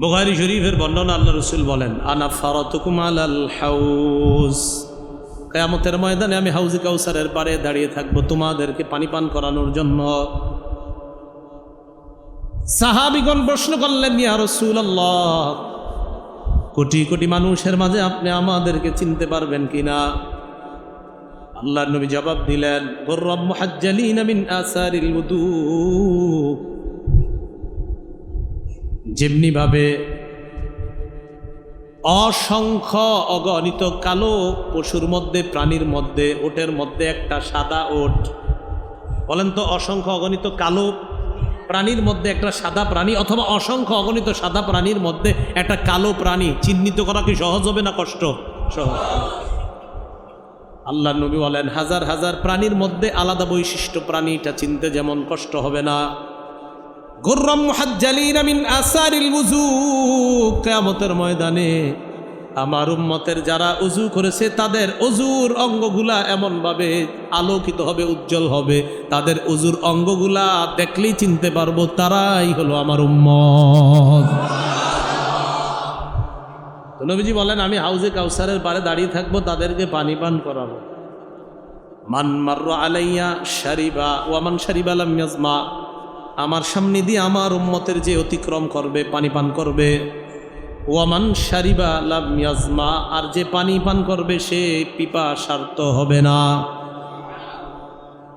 বুখারী শরীফের বর্ণনা, আল্লাহ রাসূল বলেন, আনা ফারাতুকুম আলাল হাউজ, কিয়ামতের ময়দানে আমি হাউজে কাউসারের পাড়ে দাঁড়িয়ে থাকবো তোমাদেরকে পানি পান করানোর জন্য। সাহাবীগণ প্রশ্ন করলেন, ইয়া রাসূলুল্লাহ, কোটি কোটি মানুষের মাঝে আপনি আমাদেরকে চিনতে পারবেন কিনা? আল্লাহর নবী জবাব দিলেন, গুররাম মুহাজ্জালিনা মিন আসারিল উদু, যেমনি ভাবে অসংখ্য অগণিত কালো পশুর মধ্যে, প্রাণীর মধ্যে, ওটের মধ্যে একটা সাদা ওট, বলেন তো, অসংখ্য অগণিত কালো প্রাণীর মধ্যে একটা সাদা প্রাণী, অথবা অসংখ্য অগণিত সাদা প্রাণীর মধ্যে একটা কালো প্রাণী চিহ্নিত করা কি সহজ হবে না কষ্ট? সহজ। আল্লাহ নবী বলেন, হাজার হাজার প্রাণীর মধ্যে আলাদা বৈশিষ্ট্য প্রাণীটা চিনতে যেমন কষ্ট হবে না, গুররাম মুহাজ্জালিনা মিন আসারিল ওযু, কিয়ামতের ময়দানে আমার উম্মতের যারা ওযু করেছে তাদের ওযুর অঙ্গগুলা এমনভাবে আলোকিত হবে, উজ্জ্বল হবে, তাদের ওযুর অঙ্গগুলা দেখলেই চিনতে পারবো তারাই হলো আমার উম্মত। তো নবীজি বলেন, আমি হাউজে কাউসারের পাড়ে দাঁড়িয়ে থাকবো, তাদেরকে পানি পান করাবো। মান মাররা আলাইয়া শারিবা ওয়া মান শারিবা লাম ইয়াজমা, আমার সামনে দিয়ে আমার উম্মতের যে অতিক্রম করবে, পানি পান করবে, ওয়ামান শারিবা লাম ইয়াজমা, আর যে পানি পান করবে সে পিপাসার্ত হবে না।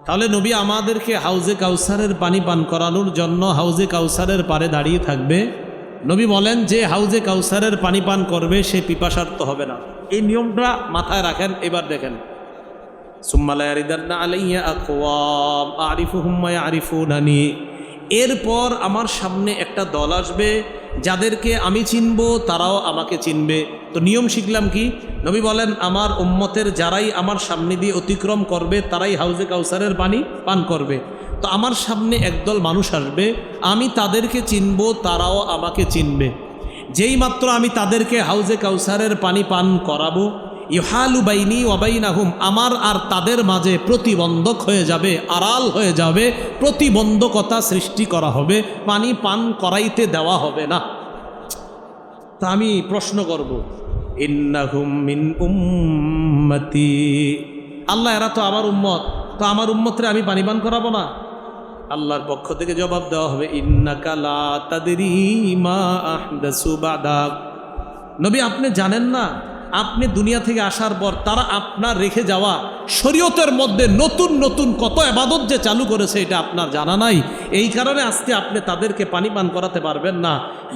তাহলে নবী আমাদেরকে হাউজে কাউসারের পানি পান করানোর জন্য হাউজে কাউসারের পাড়ে দাঁড়িয়ে থাকবে। নবী বলেন, যে হাউজে কাউসারের পানি পান করবে সে পিপাসার্ত হবে না। এই নিয়মটা মাথায় রাখেন। এবার দেখেন, সুম্মা লা ইয়ারিদান্না আলাইয়া আকওয়াম আরিফুহুম ওয়া ইয়ারিফুনানি, এরপর আমার সামনে একটা দল আসবে যাদেরকে আমি চিনব, তারাও আমাকে চিনবে। তো নিয়ম শিখলাম কি? নবী বলেন, আমার উম্মতের যারাই আমার সামনে দিয়ে অতিক্রম করবে তারাই হাউজে কাউসারের পানি পান করবে। তো আমার সামনে একদল মানুষ আসবে, আমি তাদেরকে চিনব, তারাও আমাকে চিনবে। যেই মাত্র আমি তাদেরকে হাউজে কাউসারের পানি পান করাবো, ইউহালু বাইনি ওয়া বাইনাহুম, আমার আর তাদের মাঝে প্রতিবন্ধক হয়ে যাবে, আড়াল হয়ে যাবে, প্রতিবন্ধকতা সৃষ্টি করা হবে, পানি পান করাইতে দেওয়া হবে না। তা আমি প্রশ্ন করব, ইন্নাহুম মিন উম্মতি, আল্লাহ এরা তো আমার উম্মত, তো আমার উম্মতরে আমি পানি পান করাবো না? আল্লাহর পক্ষ থেকে জবাব দেওয়া হবে, ইন্নাকা লা তাদরি মা আহদাসু বাদাক, নবী আপনি জানেন না, আপনি দুনিয়া থেকে আসার পর তারা আপনার রেখে যাওয়া শরীয়তের মধ্যে নতুন নতুন কত ইবাদত যে চালু করেছে এটা আপনার জানা নাই। এই কারণে আজকে আপনি তাদেরকে পানি পান করাতে পারবেন না।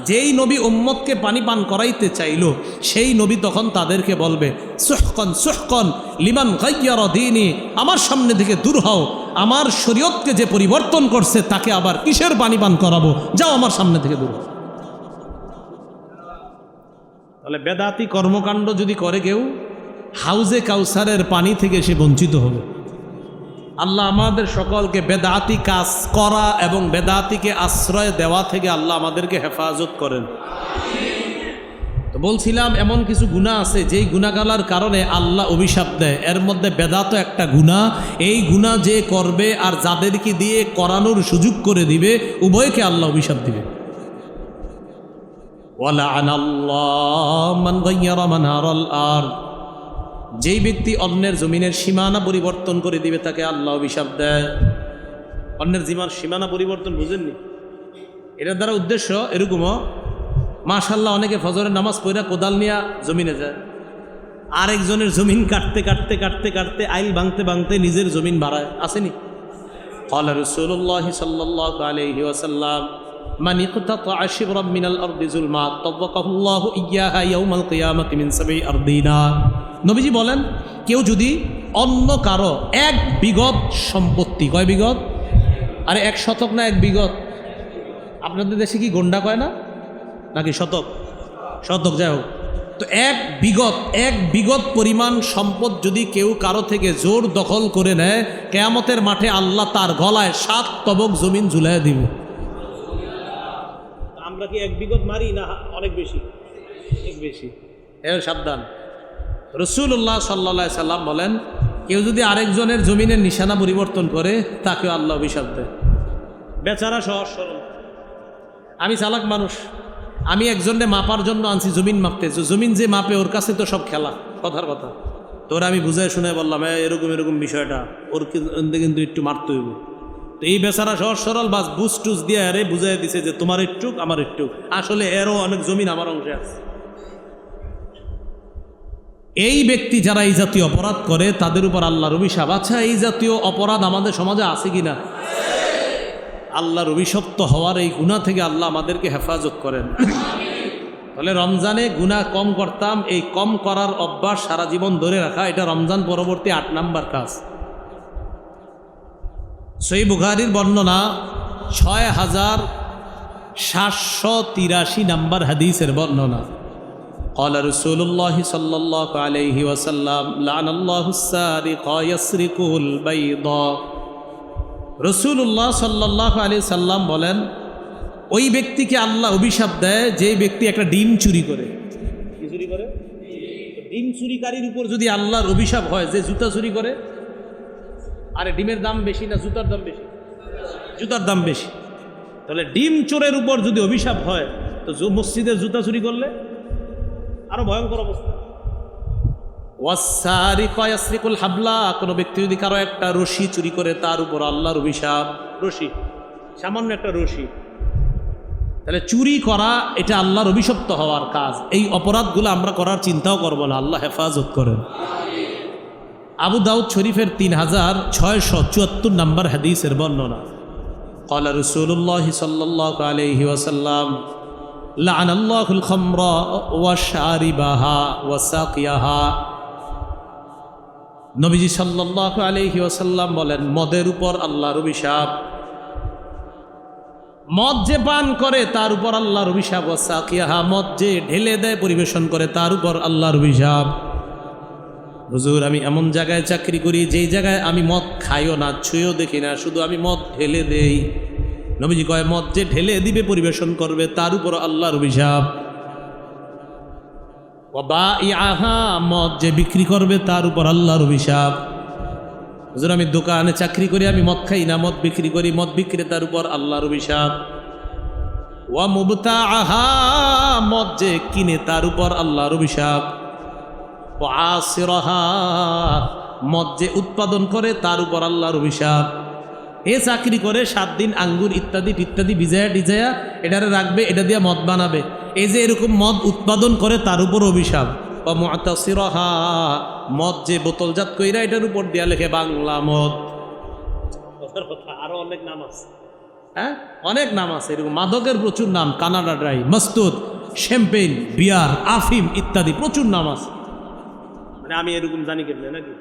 যেই নবী উম্মতকে পানি পান করাইতে চাইল সেই নবী তখন তাদেরকে বলবে, সুহকন সুহকন লিমান গায়্যারা দীনি, আমার সামনে থেকে দূর হও, আমার শরীয়তকে যে পরিবর্তন করছে তাকে আবার কিসের পানি পান করাবো, যাও আমার সামনে থেকে দূর হও। তাহলে বেদাতি কর্মকাণ্ড যদি করে কেউ, হাউজে কাউসারের পানি থেকে সে বঞ্চিত হবে। আল্লাহ আমাদের সকলকে বেদাতি কাজ করা এবং বেদাতিকে আশ্রয় দেওয়া থেকে আল্লাহ আমাদেরকে হেফাজত করেন। তো বলছিলাম, এমন কিছু গুনাহ আছে যেই গুনাহগালার কারণে আল্লাহ অভিশাপ দেয়, এর মধ্যে বেদাত একটা গুনাহ। এই গুনাহ যে করবে আর যাদেরকে দিয়ে করানোর সুযোগ করে দিবে, উভয়কে আল্লাহ অভিশাপ দিবে। যেই ব্যক্তি অন্যের জমিনের সীমানা পরিবর্তন করে দিবে তাকে আল্লাহ অভিশাপ দেয়। অন্যের সীমানা পরিবর্তন বুঝেননি? এটার দ্বারা উদ্দেশ্য এরকমও, মাশাল্লাহ অনেকে ফজরের নামাজ পড়া কোদাল নিয়ে জমিনে যায়, আরেকজনের জমিন কাটতে কাটতে কাটতে কাটতে আইল ভাঙতে ভাঙতে নিজের জমিন বাড়ায়। আসেনি? ক্বালা রাসূলুল্লাহ সাল্লাল্লাহু আলাইহি ওয়াসাল্লাম, মান ইকতাতা শিবরাম মিনাল আরদি যুলমা তাওয়াক্কাহুল্লাহু ইয়্যাহা ইয়াউমাল কিয়ামাতি মিন সাবঈ আরদিনা। নবীজি বলেন, কেউ যদি অন্য কারো এক বিঘত সম্পত্তি, কয় বিঘত? আরে 1 শতক না 1 বিঘত? আপনাদের দেশে কি গন্ডা কয় না নাকি শতক? শতক, যাই হোক। তো এক বিঘত পরিমাণ সম্পদ যদি কেউ কারো থেকে জোর দখল করে নেয়, কিয়ামতের মাঠে আল্লাহ তার গলায় 7 তবক জমিন ঝুলাইয়া দিবে। আমরা কি 1 বিঘত মারি না অনেক বেশি? অনেক বেশি। এর সাবধান। রাসূলুল্লাহ সাল্লাল্লাহু আলাইহি সাল্লাম বলেন, কেউ যদি আরেকজনের জমিনের নিশানা পরিবর্তন করে তাকে আল্লাহ অভিশাপ দেয়। বেচারা সহজ সরল। আমি চালাক মানুষ, আমি একজনকে মাপার জন্য আনছি জমিন মাপতে, জমিন যে মাপে ওর কাছে তো সব খেলা, কথার কথা। তোর আমি বুঝাই শুনে বললাম এরকম এরকম বিষয়টা, ওর কিন্তু একটু মারতে হইব। তো এই বেচারা সহজ সরল বাস বুঝ টুস দিয়ে আরে বুঝাই দিছে যে তোমার একটুক আমার একটুক, আসলে এরও অনেক জমিন আমার অংশে আছে। এই ব্যক্তি যারা এই জাতীয় অপরাধ করে তাদের উপর আল্লাহর অভিশাপ। আচ্ছা, এই জাতীয় অপরাধ আমাদের সমাজে আছে কিনা? আল্লাহর অভিশপ্ত হওয়ার এই গুনাহ থেকে আল্লাহ আমাদেরকে হেফাজত করেন। তাহলে রমজানে গুনাহ কম করতাম, এই কম করার অভ্যাস সারা জীবন ধরে রাখা, এটা রমজান পরবর্তী 8 নাম্বার কাজ। সহিহ বুখারীর বর্ণনা 6783 নাম্বার হাদিসের বর্ণনা। قال رسول الله صلى الله عليه وسلم لعن الله السارق يسرق البيضة। রাসূলুল্লাহ সাল্লাল্লাহু আলাইহি সাল্লাম বলেন, ওই ব্যক্তিকে আল্লাহ অভিশাপ দেয় যে ব্যক্তি একটা ডিম চুরি করে। কি চুরি করে? ডিম চুরিকারীর উপর যদি আল্লাহর অভিশাপ হয় যে জুতা চুরি করে। আরে ডিমের দাম বেশি না জুতার দাম বেশি? জুতার দাম বেশি। তাহলে ডিম চোরের উপর যদি অভিশাপ হয় তো মসজিদের জুতা চুরি করলে আরো ভয়ঙ্কর অবস্থা। ওয়াসারিকু ইয়াসরিকুল হাবলা, কোনো ব্যক্তি যদি কারো একটা রশি চুরি করে তার উপর আল্লাহর অভিশাপ। রশি, সামান্য একটা রশি। তাহলে চুরি করা এটা আল্লাহর অভিশপ্ত হওয়ার কাজ। এই অপরাধগুলো আমরা করার চিন্তাও করব না, আল্লাহ হেফাজত করেন। আবু দাউদ শরীফের 3674 নাম্বার হাদিসের বর্ণনা। قال رسول الله صلى الله عليه وسلم لعن الله الخمر وشاربها وساقيها। নবীজি সাল্লাল্লাহু আলাইহি ওয়াসাল্লাম বলেন, মদের উপর আল্লাহর অভিশাপ। মদ যে পান করে তার উপর আল্লাহর অভিশাপ। ওয়াসাকিয়াহা, মদ যে ঢেলে দেয় পরিবেশন করে তার উপর আল্লাহর অভিশাপ। হুজুর, আমি এমন জায়গায় চাকরি করি যেই জায়গায় আমি মদ খাইও না, ছুঁয়েও দেখি না, শুধু আমি মদ ঢেলে দেই। নবীজি কয়, মদ যে ঢেলে দিবে পরিবেশন করবে তার উপর আল্লাহর অভিশাপ। ওয়াবাইআহা, মদ যে বিক্রি করবে তার উপর আল্লাহর অভিশাপ। হুজুর, আমি দোকানে চাকরি করি, আমি মদ খাই না, মদ বিক্রি করি, মদ বিক্রেতার উপর আল্লাহর অভিশাপ। ওয়া মুবতাআহা, মদ যে কিনে তার উপর আল্লাহর অভিশাপ। ওয়া আসিরাহা, মদ যে উৎপাদন করে তার উপর আল্লাহর অভিশাপ। এ চাকরি করে 7 দিন আঙ্গুর ইত্যাদি ইত্যাদি ভিজায়া ডিজায়া এটারে রাখবে, এটা দিয়ে মদ বানাবে। এই যে এরকম মদ উৎপাদন করে তার উপর অভিশাপ। ওয়া মুআতাসিরাহা, মদ যে বোতলজাত কইরা এটার উপর দিয়া লেখে বাংলা মদ। আরো অনেক নাম আছে, হ্যাঁ অনেক নাম আছে এরকম। মাদকের প্রচুর নাম, কানাডা ড্রাই, মস্তুদ, শ্যাম্পেন, বিয়ার, আফিম ইত্যাদি প্রচুর নাম আছে। মানে আমি এরকম জানি কেমনে নাকি।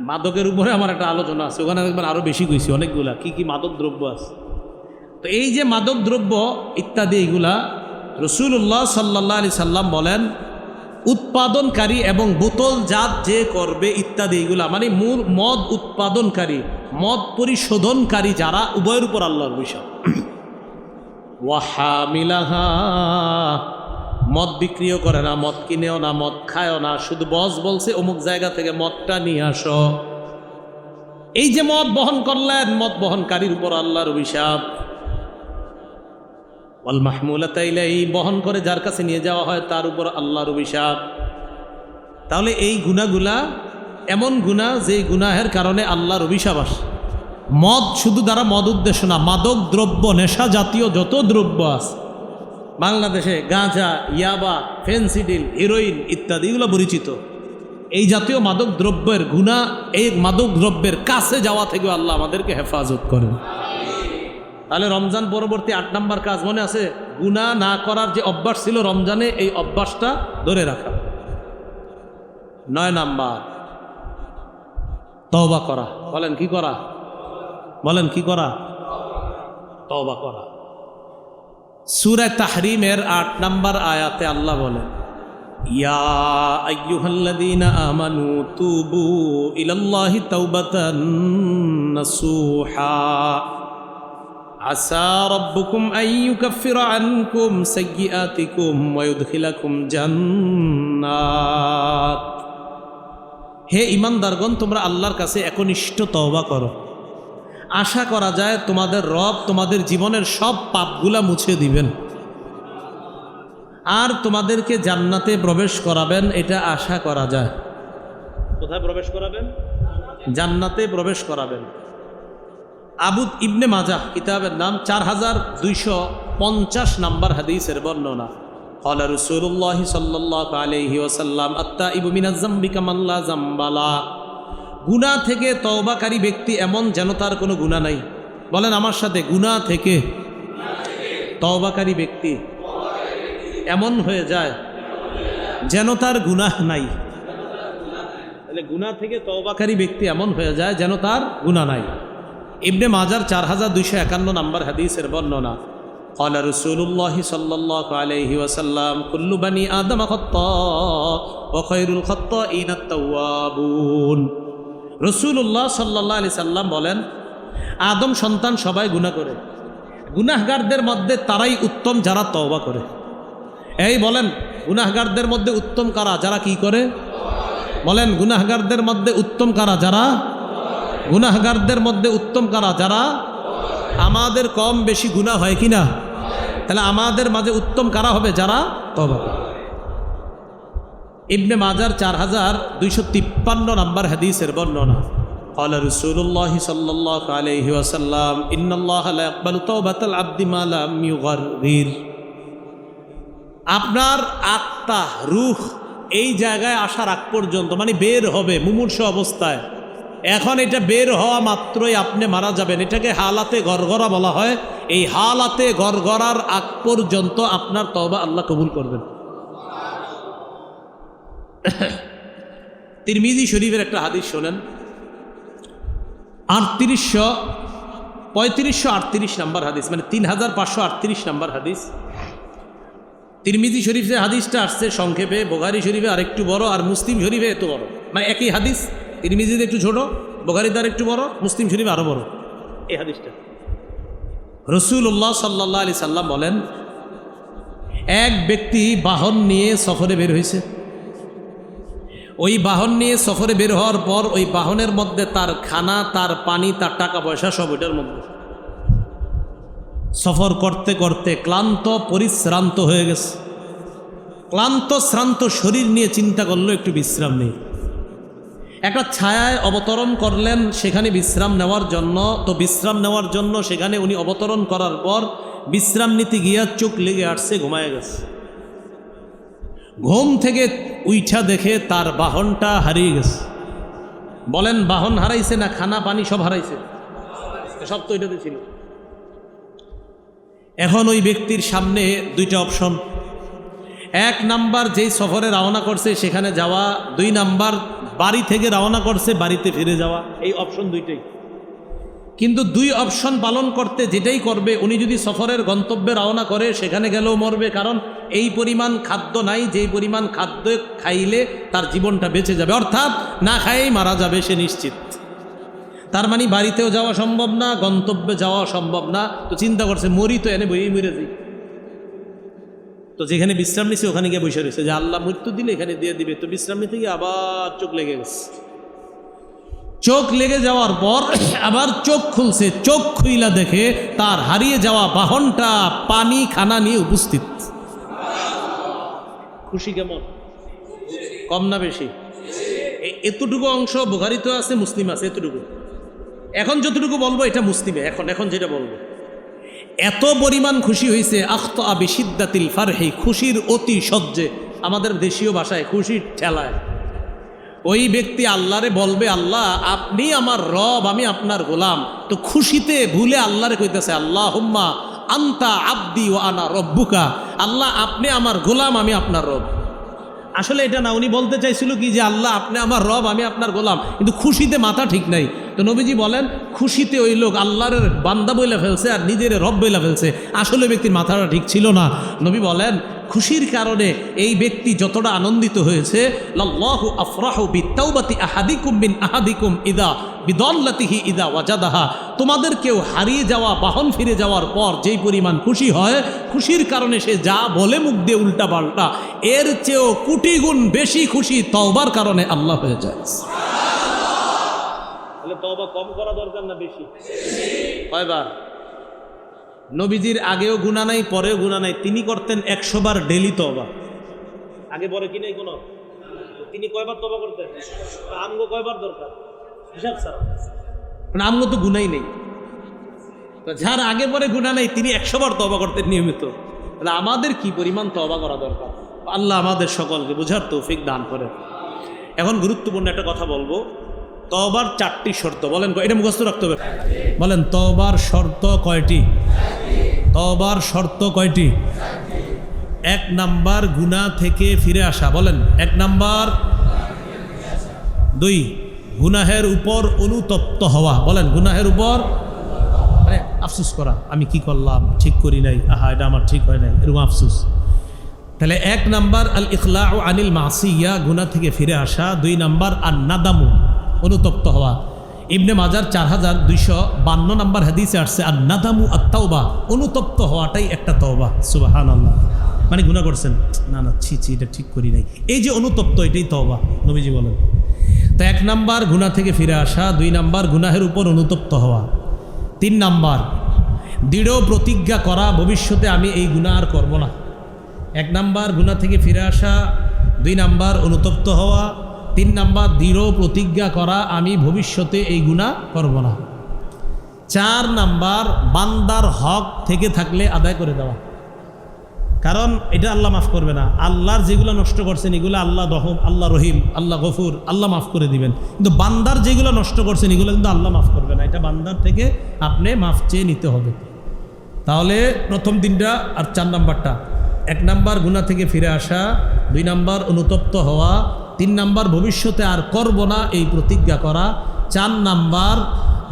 মাদকের উপরে আমার একটা আলোচনা আছে, ওখানে দেখবেন আরো বেশি কইছি অনেকগুলা কি কি মাদক দ্রব্য আছে। তো এই যে মাদক দ্রব্য ইত্যাদি এইগুলা রাসূলুল্লাহ সাল্লাল্লাহু আলাইহি সাল্লাম বলেন, উৎপাদনকারী এবং বোতলজাত যে করবে ইত্যাদি এইগুলা, মানে মদ উৎপাদনকারী, মদ পরিশোধনকারী যারা, উভয়ের উপর আল্লাহর অভিশাপ। ওয়া হামিলাহা, মদ বিক্রিও করে না, মদ কিনেও না, মদ খায়ও না, শুধু বস বলছে অমুক জায়গা থেকে মদটা নিয়ে আসো। এই যে মদ বহন করলেন, মদ বহনকারীর উপর আল্লাহর অভিশাপ। ওয়াল মাহমুলাতা ইলাইহি, বহন করে যার কাছে নিয়ে যাওয়া হয় তার উপর আল্লাহর অভিশাপ। তাহলে এই গুনাহগুলা এমন গুনাহ যে গুনাহের কারণে আল্লাহর অভিশাপ আসে। মদ শুধু দ্বারা মদ উদ্দেশ্য না, মাদক দ্রব্য, নেশা জাতীয় যত দ্রব্য আছে বাংলাদেশে, গাঁজা, ইয়াবা, ফেন্সিডিল, হিরোইন ইত্যাদি এগুলো পরিচিত। এই জাতীয় মাদক দ্রব্যের গুনাহ, এই মাদক দ্রব্যের কাছে যাওয়া থেকে আল্লাহ আমাদেরকে হেফাজত করেন। তাহলে রমজান পরবর্তী 8 নাম্বার কাজ মনে আছে, গুনাহ না করার যে অভ্যাস ছিল রমজানে, এই অভ্যাসটা ধরে রাখা। 9 নাম্বার, তওবা করা। বলেন কি করা? বলেন কি করা? তওবা করা। সূরা তাহরিমের 8 নাম্বার আয়াতে আল্লাহ বলেন, ইয়া আইয়ুহাল্লাযীনা আমানু তুবু ইলাল্লাহি তাওবাতান নাসুহা আসা রাব্বুকুম আইয়ুকাফিরা আনকুম সাইয়্যাতিকুম ওয়া ইউদখিলাকুম জান্নাত। হে ঈমানদারগণ, তোমরা আল্লাহর কাছে একনিষ্ঠ তওবা করো, আশা করা যায় তোমাদের রব তোমাদের জীবনের সব পাপগুলা মুছে দিবেন আর তোমাদেরকে জান্নাতে প্রবেশ করাবেন, এটা আশা করা যায়। কোথায় প্রবেশ করাবেন? জান্নাতে প্রবেশ করাবেন। আবু ইবনে মাজাহ কিতাবের নাম 4250 নম্বর হাদিসের বর্ণনা। ক্বালা রাসূলুল্লাহ সাল্লাল্লাহু আলাইহি ওয়াসাল্লাম আত-তাইবু মিনাজ যামবি কামান লা যামবা লা। গুনাহ থেকে তওবাকারী ব্যক্তি এমন যেন তার কোনো গুনাহ নাই। বলেন আমার সাথে, গুনাহ থেকে তওবাকারী ব্যক্তি এমন হয়ে যায় যেন তার গুনাহ নাই। তাহলে গুনাহ থেকে তওবাকারী ব্যক্তি এমন হয়ে যায় যেন তার গুনাহ নাই। ইবনে মাজার 4251 নম্বর হাদিসের বর্ণনা। قال رسول الله صلى الله عليه وسلم كل بني آدم خطاء وخير الخطائين التوابون। রাসূলুল্লাহ সাল্লাল্লাহু আলাইহি সাল্লাম বলেন, আদম সন্তান সবাই গুনাহ করে, গুনাহগারদের মধ্যে তারাই উত্তম যারা তওবা করে। এই বলেন, গুনাহগারদের মধ্যে উত্তম কারা? যারা কি করে? বলেন, গুনাহগারদের মধ্যে উত্তম কারা? যারা গুনাহগারদের মধ্যে উত্তম কারা? যারা আমাদের কম বেশি গুনাহ হয় কি না? তাহলে আমাদের মাঝে উত্তম কারা হবে? যারা তওবা করে। ইবনে মাজার 4253 নম্বর হাদিসের বর্ণনা। قال رسول الله صلى الله عليه وسلم إن الله لا يقبل توبة العبد ما لم يغرر। আপনার আত্মা রূহ এই জায়গায় আসার আগ পর্যন্ত, মানে বের হবে মুমূর্ষু অবস্থায়, এখন এটা বের হওয়া মাত্রই আপনি মারা যাবেন, এটাকে হালাতে গরগরা বলা হয়। এই হালাতে গরগরার আগ পর্যন্ত আপনার তওবা আল্লাহ কবুল করবেন। তিরমিজি শরীফের একটা হাদিস শোনেন, 3538 নম্বর হাদিস, মানে 3538 নম্বর হাদিস। তিরমিজি শরীফে হাদিসটা আসছে সংক্ষেপে, বুখারী শরীফে আরেকটু বড়, আর মুসলিম শরীফে এত বড়, মানে একই হাদিস। তিরমিজিতে একটু ছোট, বুখারীতে আরেকটু বড়, মুসলিম শরীফে আরো বড় এই হাদিসটা। রাসূলুল্লাহ সাল্লাল্লাহু আলাইহি সাল্লাম বলেন, এক ব্যক্তি বাহন নিয়ে সফরে বের হয়েছে। ওই বাহন নিয়ে সফরে বের হওয়ার পর ওই বাহনের মধ্যে তার খানা, তার পানি, তার টাকা পয়সা সব ওইটার মধ্যে। সফর করতে করতে ক্লান্ত পরিশ্রান্ত হয়ে গেছে। ক্লান্ত শ্রান্ত শরীর নিয়ে চিন্তা করলো একটু বিশ্রাম নেই। একটা ছায়ায় অবতরণ করলেন সেখানে বিশ্রাম নেওয়ার জন্য। তো বিশ্রাম নেওয়ার জন্য সেখানে উনি অবতরণ করার পর বিশ্রাম নিতে গিয়া চোখ লেগে আসছে, ঘুমায় গেছে। ঘুম থেকে উইঠা দেখে তার বাহনটা হারিয়ে গেছে। বলেন, বাহন হারাইছে না খানা পানি সব হারাইছে? সব তো এটাতে ছিল। এখন ওই ব্যক্তির সামনে দুইটা অপশন। এক নাম্বার, যেই সফরে রওনা করছে সেখানে যাওয়া। 2 নাম্বার, বাড়ি থেকে রওনা করছে বাড়িতে ফিরে যাওয়া। এই অপশন দুইটাই। কিন্তু 2 অপশন পালন করতে যেটাই করবে, উনি যদি সফরের গন্তব্যে রওনা করে সেখানে গেলেও মরবে, কারণ এই পরিমাণ খাদ্য নাই যেই পরিমাণ খাদ্য খাইলে তার জীবনটা বেঁচে যাবে, অর্থাৎ না খাইয়েই মারা যাবে সে নিশ্চিত। তার মানে বাড়িতেও যাওয়া সম্ভব না, গন্তব্যে যাওয়া সম্ভব না। তো চিন্তা করছে, মরি তো এনে বইয়েই মরে যাই। তো যেখানে বিশ্রাম নিছে ওখানে গিয়ে বসে রয়েছে যে আল্লাহ মৃত্যু দিলে এখানে দিয়ে দিবে। তো বিশ্রাম নিতে গিয়ে আবার চোখ লেগে গেছে। চোখ লেগে যাওয়ার পর আবার চোখ খুলছে। চোখ খুইলা দেখে তার হারিয়ে যাওয়া বাহনটা পানি খানা নিয়ে উপস্থিত। খুশি কেমন? কম না বেশি? এতটুকু অংশ বুখারীতে আছে, মুসলিম আছে, এতটুকু। এখন যতটুকু বলবো এটা মুসলিমে। এখন যেটা বলবো, এত পরিমাণ খুশি হয়েছে, আখতা বিশিদ্দাতিল ফারহি, খুশির অতি সহ্যে, আমাদের দেশীয় ভাষায় খুশির ঠেলায়। ওই ব্যক্তি আল্লাহরে বলবে, আল্লাহ আপনি আমার রব, আমি আপনার গোলাম। তো খুশিতে ভুলে আল্লাহরে কইতেছে, আল্লাহুম্মা আনতা আবদি ওয়া আনা রব্বুকা, আল্লাহ আপনি আমার গোলাম, আমি আপনার রব। আসলে এটা না, উনি বলতে চাইছিল কি যে আল্লাহ আপনি আমার রব, আমি আপনার গোলাম, কিন্তু খুশিতে মাথা ঠিক নাই। তো নবীজি বলেন, খুশিতে ওই লোক আল্লাহর বান্দা বইলা ফেলছে আর নিজের রব বইলা ফেলছে, আসলে ব্যক্তির মাথাটা ঠিক ছিল না। নবী বলেন, খুশির কারণে এই ব্যক্তি যতটা আনন্দিত হয়েছে, লাল্লাহু আফরাহু বিতাওবাতি আহাদিকুম মিন আহাদিকুম ইদা বিদল্লাতিহি ইদা ওয়াজাদাহা, তোমাদের কেউ হারিয়ে যাওয়া বাহন ফিরে যাওয়ার পর যেই পরিমাণ খুশি হয়, খুশির কারণে সে যা বলে মুখ দিয়ে উল্টা পাল্টা, এর চেয়েও কোটি গুণ বেশি খুশি তওবার কারণে আল্লাহ হয়ে যায়। তাহলে তওবা কম করা দরকার না বেশি? কয়বার? নবীজির আগেও গুনাহ নাই, পরেও গুনাহ নাই, তিনি করতেন 100 বার ডেইলি তওবা। আগে পরে কি নাই কোনো? তিনি কয়বার তওবা করতেন? আমগো কয়বার দরকার? হিসাব ছাড়া। মানে আমগো তো গুনাহই নেই, যার আগে পরে গুনাহ নাই তিনি 100 বার তওবা করতেন নিয়মিত। তাহলে আমাদের কি পরিমাণ তওবা করা দরকার? আল্লাহ আমাদের সকলকে বোঝার তৌফিক দান করে। এখন গুরুত্বপূর্ণ একটা কথা বলবো, তওবার 4টি শর্ত। বলেন, এটা মুখস্থ রাখতে হবে। বলেন, তওবার শর্ত কয়টি? তওবার শর্ত কয়টি? 1 নাম্বার গুনাহ থেকে ফিরে আসা। বলেন, 1 নাম্বার। 2 গুনাহের উপর অনুতপ্ত হওয়া। বলেন, গুনাহের উপর মানে আফসোস করা, আমি কি করলাম, ঠিক করি নাই, আহা এটা আমার ঠিক হয় নাই, এরকম আফসোস। তাহলে 1 নাম্বার আল ইখলাউ আনিল মাসিয়া, গুনাহ থেকে ফিরে আসা। 2 নাম্বার আন নাদামু, অনুতপ্ত হওয়া। ইবনে মাজার 4252 নাম্বার হাদিসে আসছে আন নাদামু আত তাওবা, অনুতপ্ত হওয়াটাই একটা তওবা। সুবহানাল্লাহ। মানে গুনাহ করছেন, না না ছি ছি এটা ঠিক করি নাই, এই যে অনুতপ্ত, এটাই তওবা নবীজি বলেন। তো 1 নাম্বার গুনাহ থেকে ফিরে আসা, 2 নাম্বার গুনাহের উপর অনুতপ্ত হওয়া, 3 নাম্বার দৃঢ় প্রতিজ্ঞা করা ভবিষ্যতে আমি এই গুনাহ আর করব না। 1 নাম্বার গুনাহ থেকে ফিরে আসা, 2 নাম্বার অনুতপ্ত হওয়া, 3 নাম্বার দৃঢ় প্রতিজ্ঞা করা আমি ভবিষ্যতে এই গুনাহ করব না। 4 নাম্বার বান্দার হক থেকে থাকলে আদায় করে দেওয়া, কারণ এটা আল্লাহ মাফ করবে না। আল্লাহর যেগুলো নষ্ট করছেন এগুলো আল্লাহ রহম, আল্লাহ রহিম, আল্লাহ গফুর, আল্লাহ মাফ করে দিবেন। কিন্তু বান্দার যেগুলো নষ্ট করছেন এগুলো কিন্তু আল্লাহ মাফ করবে না, এটা বান্দার থেকে আপনি মাফ চেয়ে নিতে হবে। তাহলে প্রথম 3টা আর 4 নাম্বারটা, 1 নাম্বার গুনাহ থেকে ফিরে আসা, 2 নাম্বার অনুতপ্ত হওয়া, 3 নাম্বার ভবিষ্যতে আর করব না এই প্রতিজ্ঞা করা, 4 নাম্বার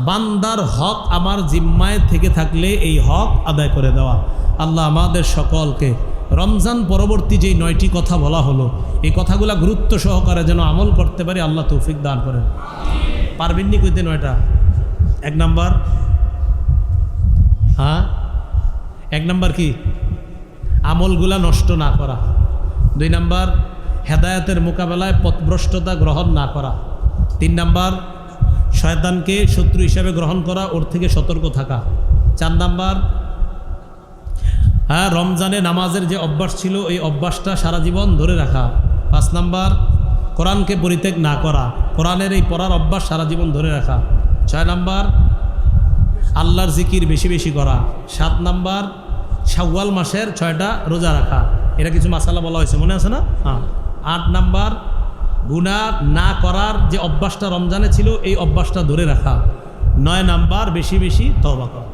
বান্দার হক আমার জিম্মায় থেকে থাকলে এই হক আদায় করে দেওয়া। আল্লাহ আমাদের সকলকে রমজান পরবর্তী যেই 9টি কথা বলা হলো এই কথাগুলো গুরুত্ব সহকারে যেন আমল করতে পারি, আল্লাহ তৌফিক দান করেন। পারবেননি কইতে 9টা? 1 নাম্বার, হ্যাঁ 1 নাম্বার কি? আমলগুলা নষ্ট না করা। 2 নাম্বার হেদায়েতের মোকাবেলায় পথভ্রষ্টতা গ্রহণ না করা। 3 নাম্বার শয়তানকে শত্রু হিসাবে গ্রহণ করা, ওর থেকে সতর্ক থাকা। 4 নাম্বার রমজানে নামাজের যে অভ্যাস ছিল এই অভ্যাসটা সারা জীবন ধরে রাখা। 5 নাম্বার কোরআনকে পরিত্যাগ না করা, কোরআনের এই পড়ার অভ্যাস সারা জীবন ধরে রাখা। 6 নাম্বার আল্লাহর জিকির বেশি বেশি করা। 7 নাম্বার শাওয়াল মাসের 6টা রোজা রাখা। এটা কিছু মাসালা বলা হয়েছে, মনে আছে না? হ্যাঁ। 8 নাম্বার গুনাহ না করার যে অভ্যাসটা রমজানে ছিল এই অভ্যাসটা ধরে রাখা। 9 নাম্বার বেশি বেশি তওবা করা।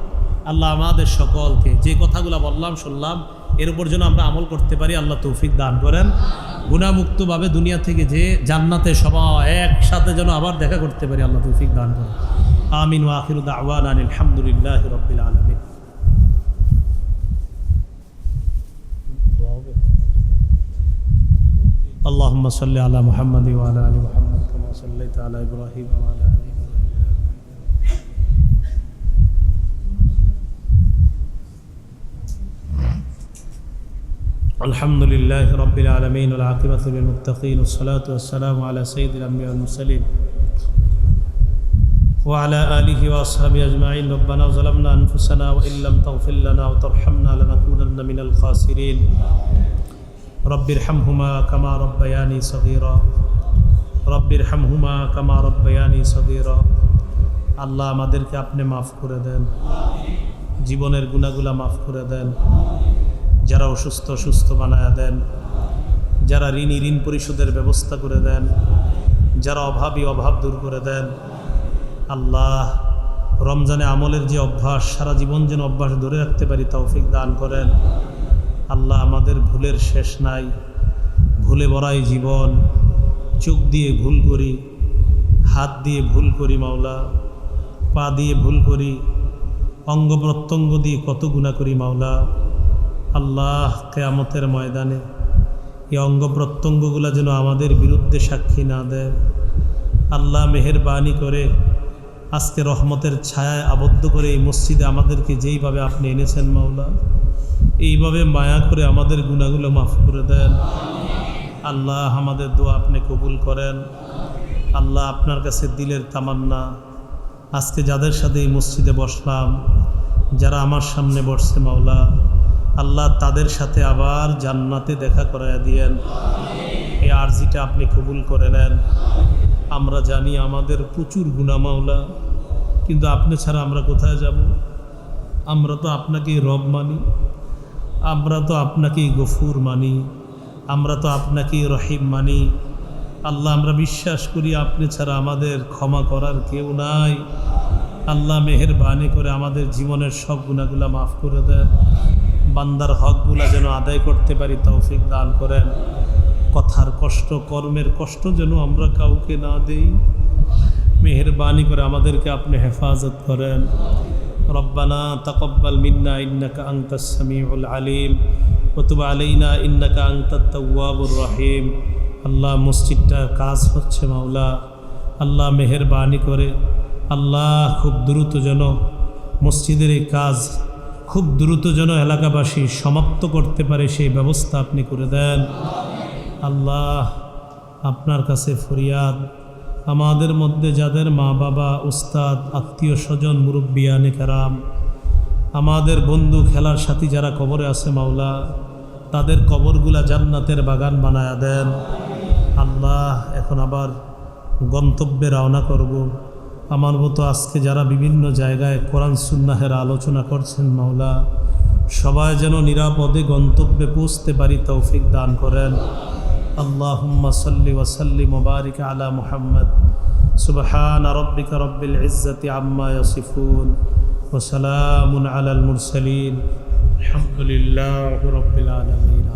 আল্লাহ আমাদের সকলকে যে কথাগুলো বললাম শুনলাম এর উপর যেন আমরা আমল করতে পারি, আল্লাহ তৌফিক দান করেন। গুনাহমুক্তভাবে দুনিয়া থেকে যে জান্নাতে সবাই একসাথে যেন আবার দেখা করতে পারি, আল্লাহ তৌফিক দান করেন। আমিন ওয়া আখিরু দাওয়ানা আলহামদুলিল্লাহি রাব্বিল আলামিন। اللهم صل على محمد وعلى ال محمد كما صليت على ابراهيم وعلى ال الحمد لله رب العالمين والعاقبة للمتقين والصلاة والسلام على سيد الأنبياء والمرسلين وعلى آله وأصحابه أجمعين. ربنا ظلمنا أنفسنا وإن لم تغفر لنا وترحمنا لنكونن من الخاسرين. رب ارحمهما كما ربياني صغيرا رب ارحمهما كما ربياني صغيرا. আল্লাহ আমাদেরকে আপনি মাফ করে দেন, জীবনের গুনাহগুলো মাফ করে দেন, যারা অসুস্থ সুস্থ বানায়া দেন, যারা ঋণী ঋণ পরিশোধের ব্যবস্থা করে দেন, যারা অভাবী অভাব দূর করে দেন। আল্লাহ রমজানে আমলের যে অভ্যাস সারা জীবন যেন অভ্যাস ধরে রাখতে পারি তৌফিক দান করেন। আল্লাহ আমাদের ভুলের শেষ নাই, ভুলে ভরাই জীবন, চোখ দিয়ে ভুল করি, হাত দিয়ে ভুল করি মাওলা, পা দিয়ে ভুল করি, অঙ্গ প্রত্যঙ্গ দিয়ে কত গুনাহ করি মাওলা। আল্লাহ কিয়ামতের ময়দানে এই অঙ্গ প্রত্যঙ্গগুলো যেন আমাদের বিরুদ্ধে সাক্ষী না দেয়। আল্লাহ মেহেরবানি করে আজকে রহমতের ছায়ায় আবদ্ধ করে এই মসজিদে আমাদেরকে যেইভাবে আপনি এনেছেন মাওলা, এইভাবে মায়া করে আমাদের গুনাহগুলো মাফ করে দেন। আল্লাহ আমাদের দোয়া আপনি কবুল করেন। আল্লাহ আপনার কাছে দিলের তামান্না আজকে যাদের সাথে এই মসজিদে বসলাম, যারা আমার সামনে বসছে মাওলা, আল্লাহ তাদের সাথে আবার জান্নাতে দেখা করায় দিয়েন। এই আরজিটা আপনি কবুল করে নেন। আমরা জানি আমাদের প্রচুর গুনাহ মাওলা, কিন্তু আপনি ছাড়া আমরা কোথায় যাব? আমরা তো আপনাকেই রব মানি, আমরা তো আপনাকেই গফুর মানি, আমরা তো আপনাকেই রহিম মানি। আল্লাহ, আমরা বিশ্বাস করি আপনি ছাড়া আমাদের ক্ষমা করার কেউ নাই। আল্লাহ মেহেরবানি করে আমাদের জীবনের সব গুনাহগুলা মাফ করে দেন। বান্দার হকগুলা যেন আদায় করতে পারি তৌফিক দান করেন। কথার কষ্ট, কর্মের কষ্ট যেন আমরা কাউকে না দেই। মেহেরবানি করে আমাদেরকে আপনি হেফাজত করেন। রব্বানা তাকাব্বাল মিন্না ইন্নাকা আনতাস সামিউল আলিম ওয়া তুব আলাইনা ইন্নাকা আনতাত তাওয়াবুর রহিম। আল্লাহ, মসজিদটার কাজ হচ্ছে মাওলা, আল্লাহ মেহেরবানি করে আল্লাহ খুব দ্রুত যেন মসজিদের এই কাজ খুব দ্রুত যেন এলাকাবাসী সমাপ্ত করতে পারে সেই ব্যবস্থা আপনি করে দেন। আল্লাহ, আপনার কাছে ফরিয়াদ, আমাদের মধ্যে যাদের মা বাবা, উস্তাদ, আত্মীয় স্বজন, মুরব্বিয়ানে কেরাম, আমাদের বন্ধু, খেলার সাথী যারা কবরে আছে মাওলা, তাদের কবরগুলা জান্নাতের বাগান বানায়া দেন। আল্লাহ, এখন আবার গন্তব্যে রওনা করব। আমার মতো আজকে যারা বিভিন্ন জায়গায় কোরআন সুন্নাহের আলোচনা করছেন মাওলা, সবাই যেন নিরাপদে গন্তব্যে পৌঁছতে পারি তৌফিক দান করেন। আল্লাহুম্মা সাল্লি ওয়া সাল্লিম ওয়া বারিক আলা মুহাম্মদ। সুবহান রাব্বিকা রাব্বিল ইজ্জাতি আম্মা ইয়াসিফুন ওয়া সালামুন আলাল মুরসালিন। আলহামদুলিল্লাহি রাব্বিল আলামিন।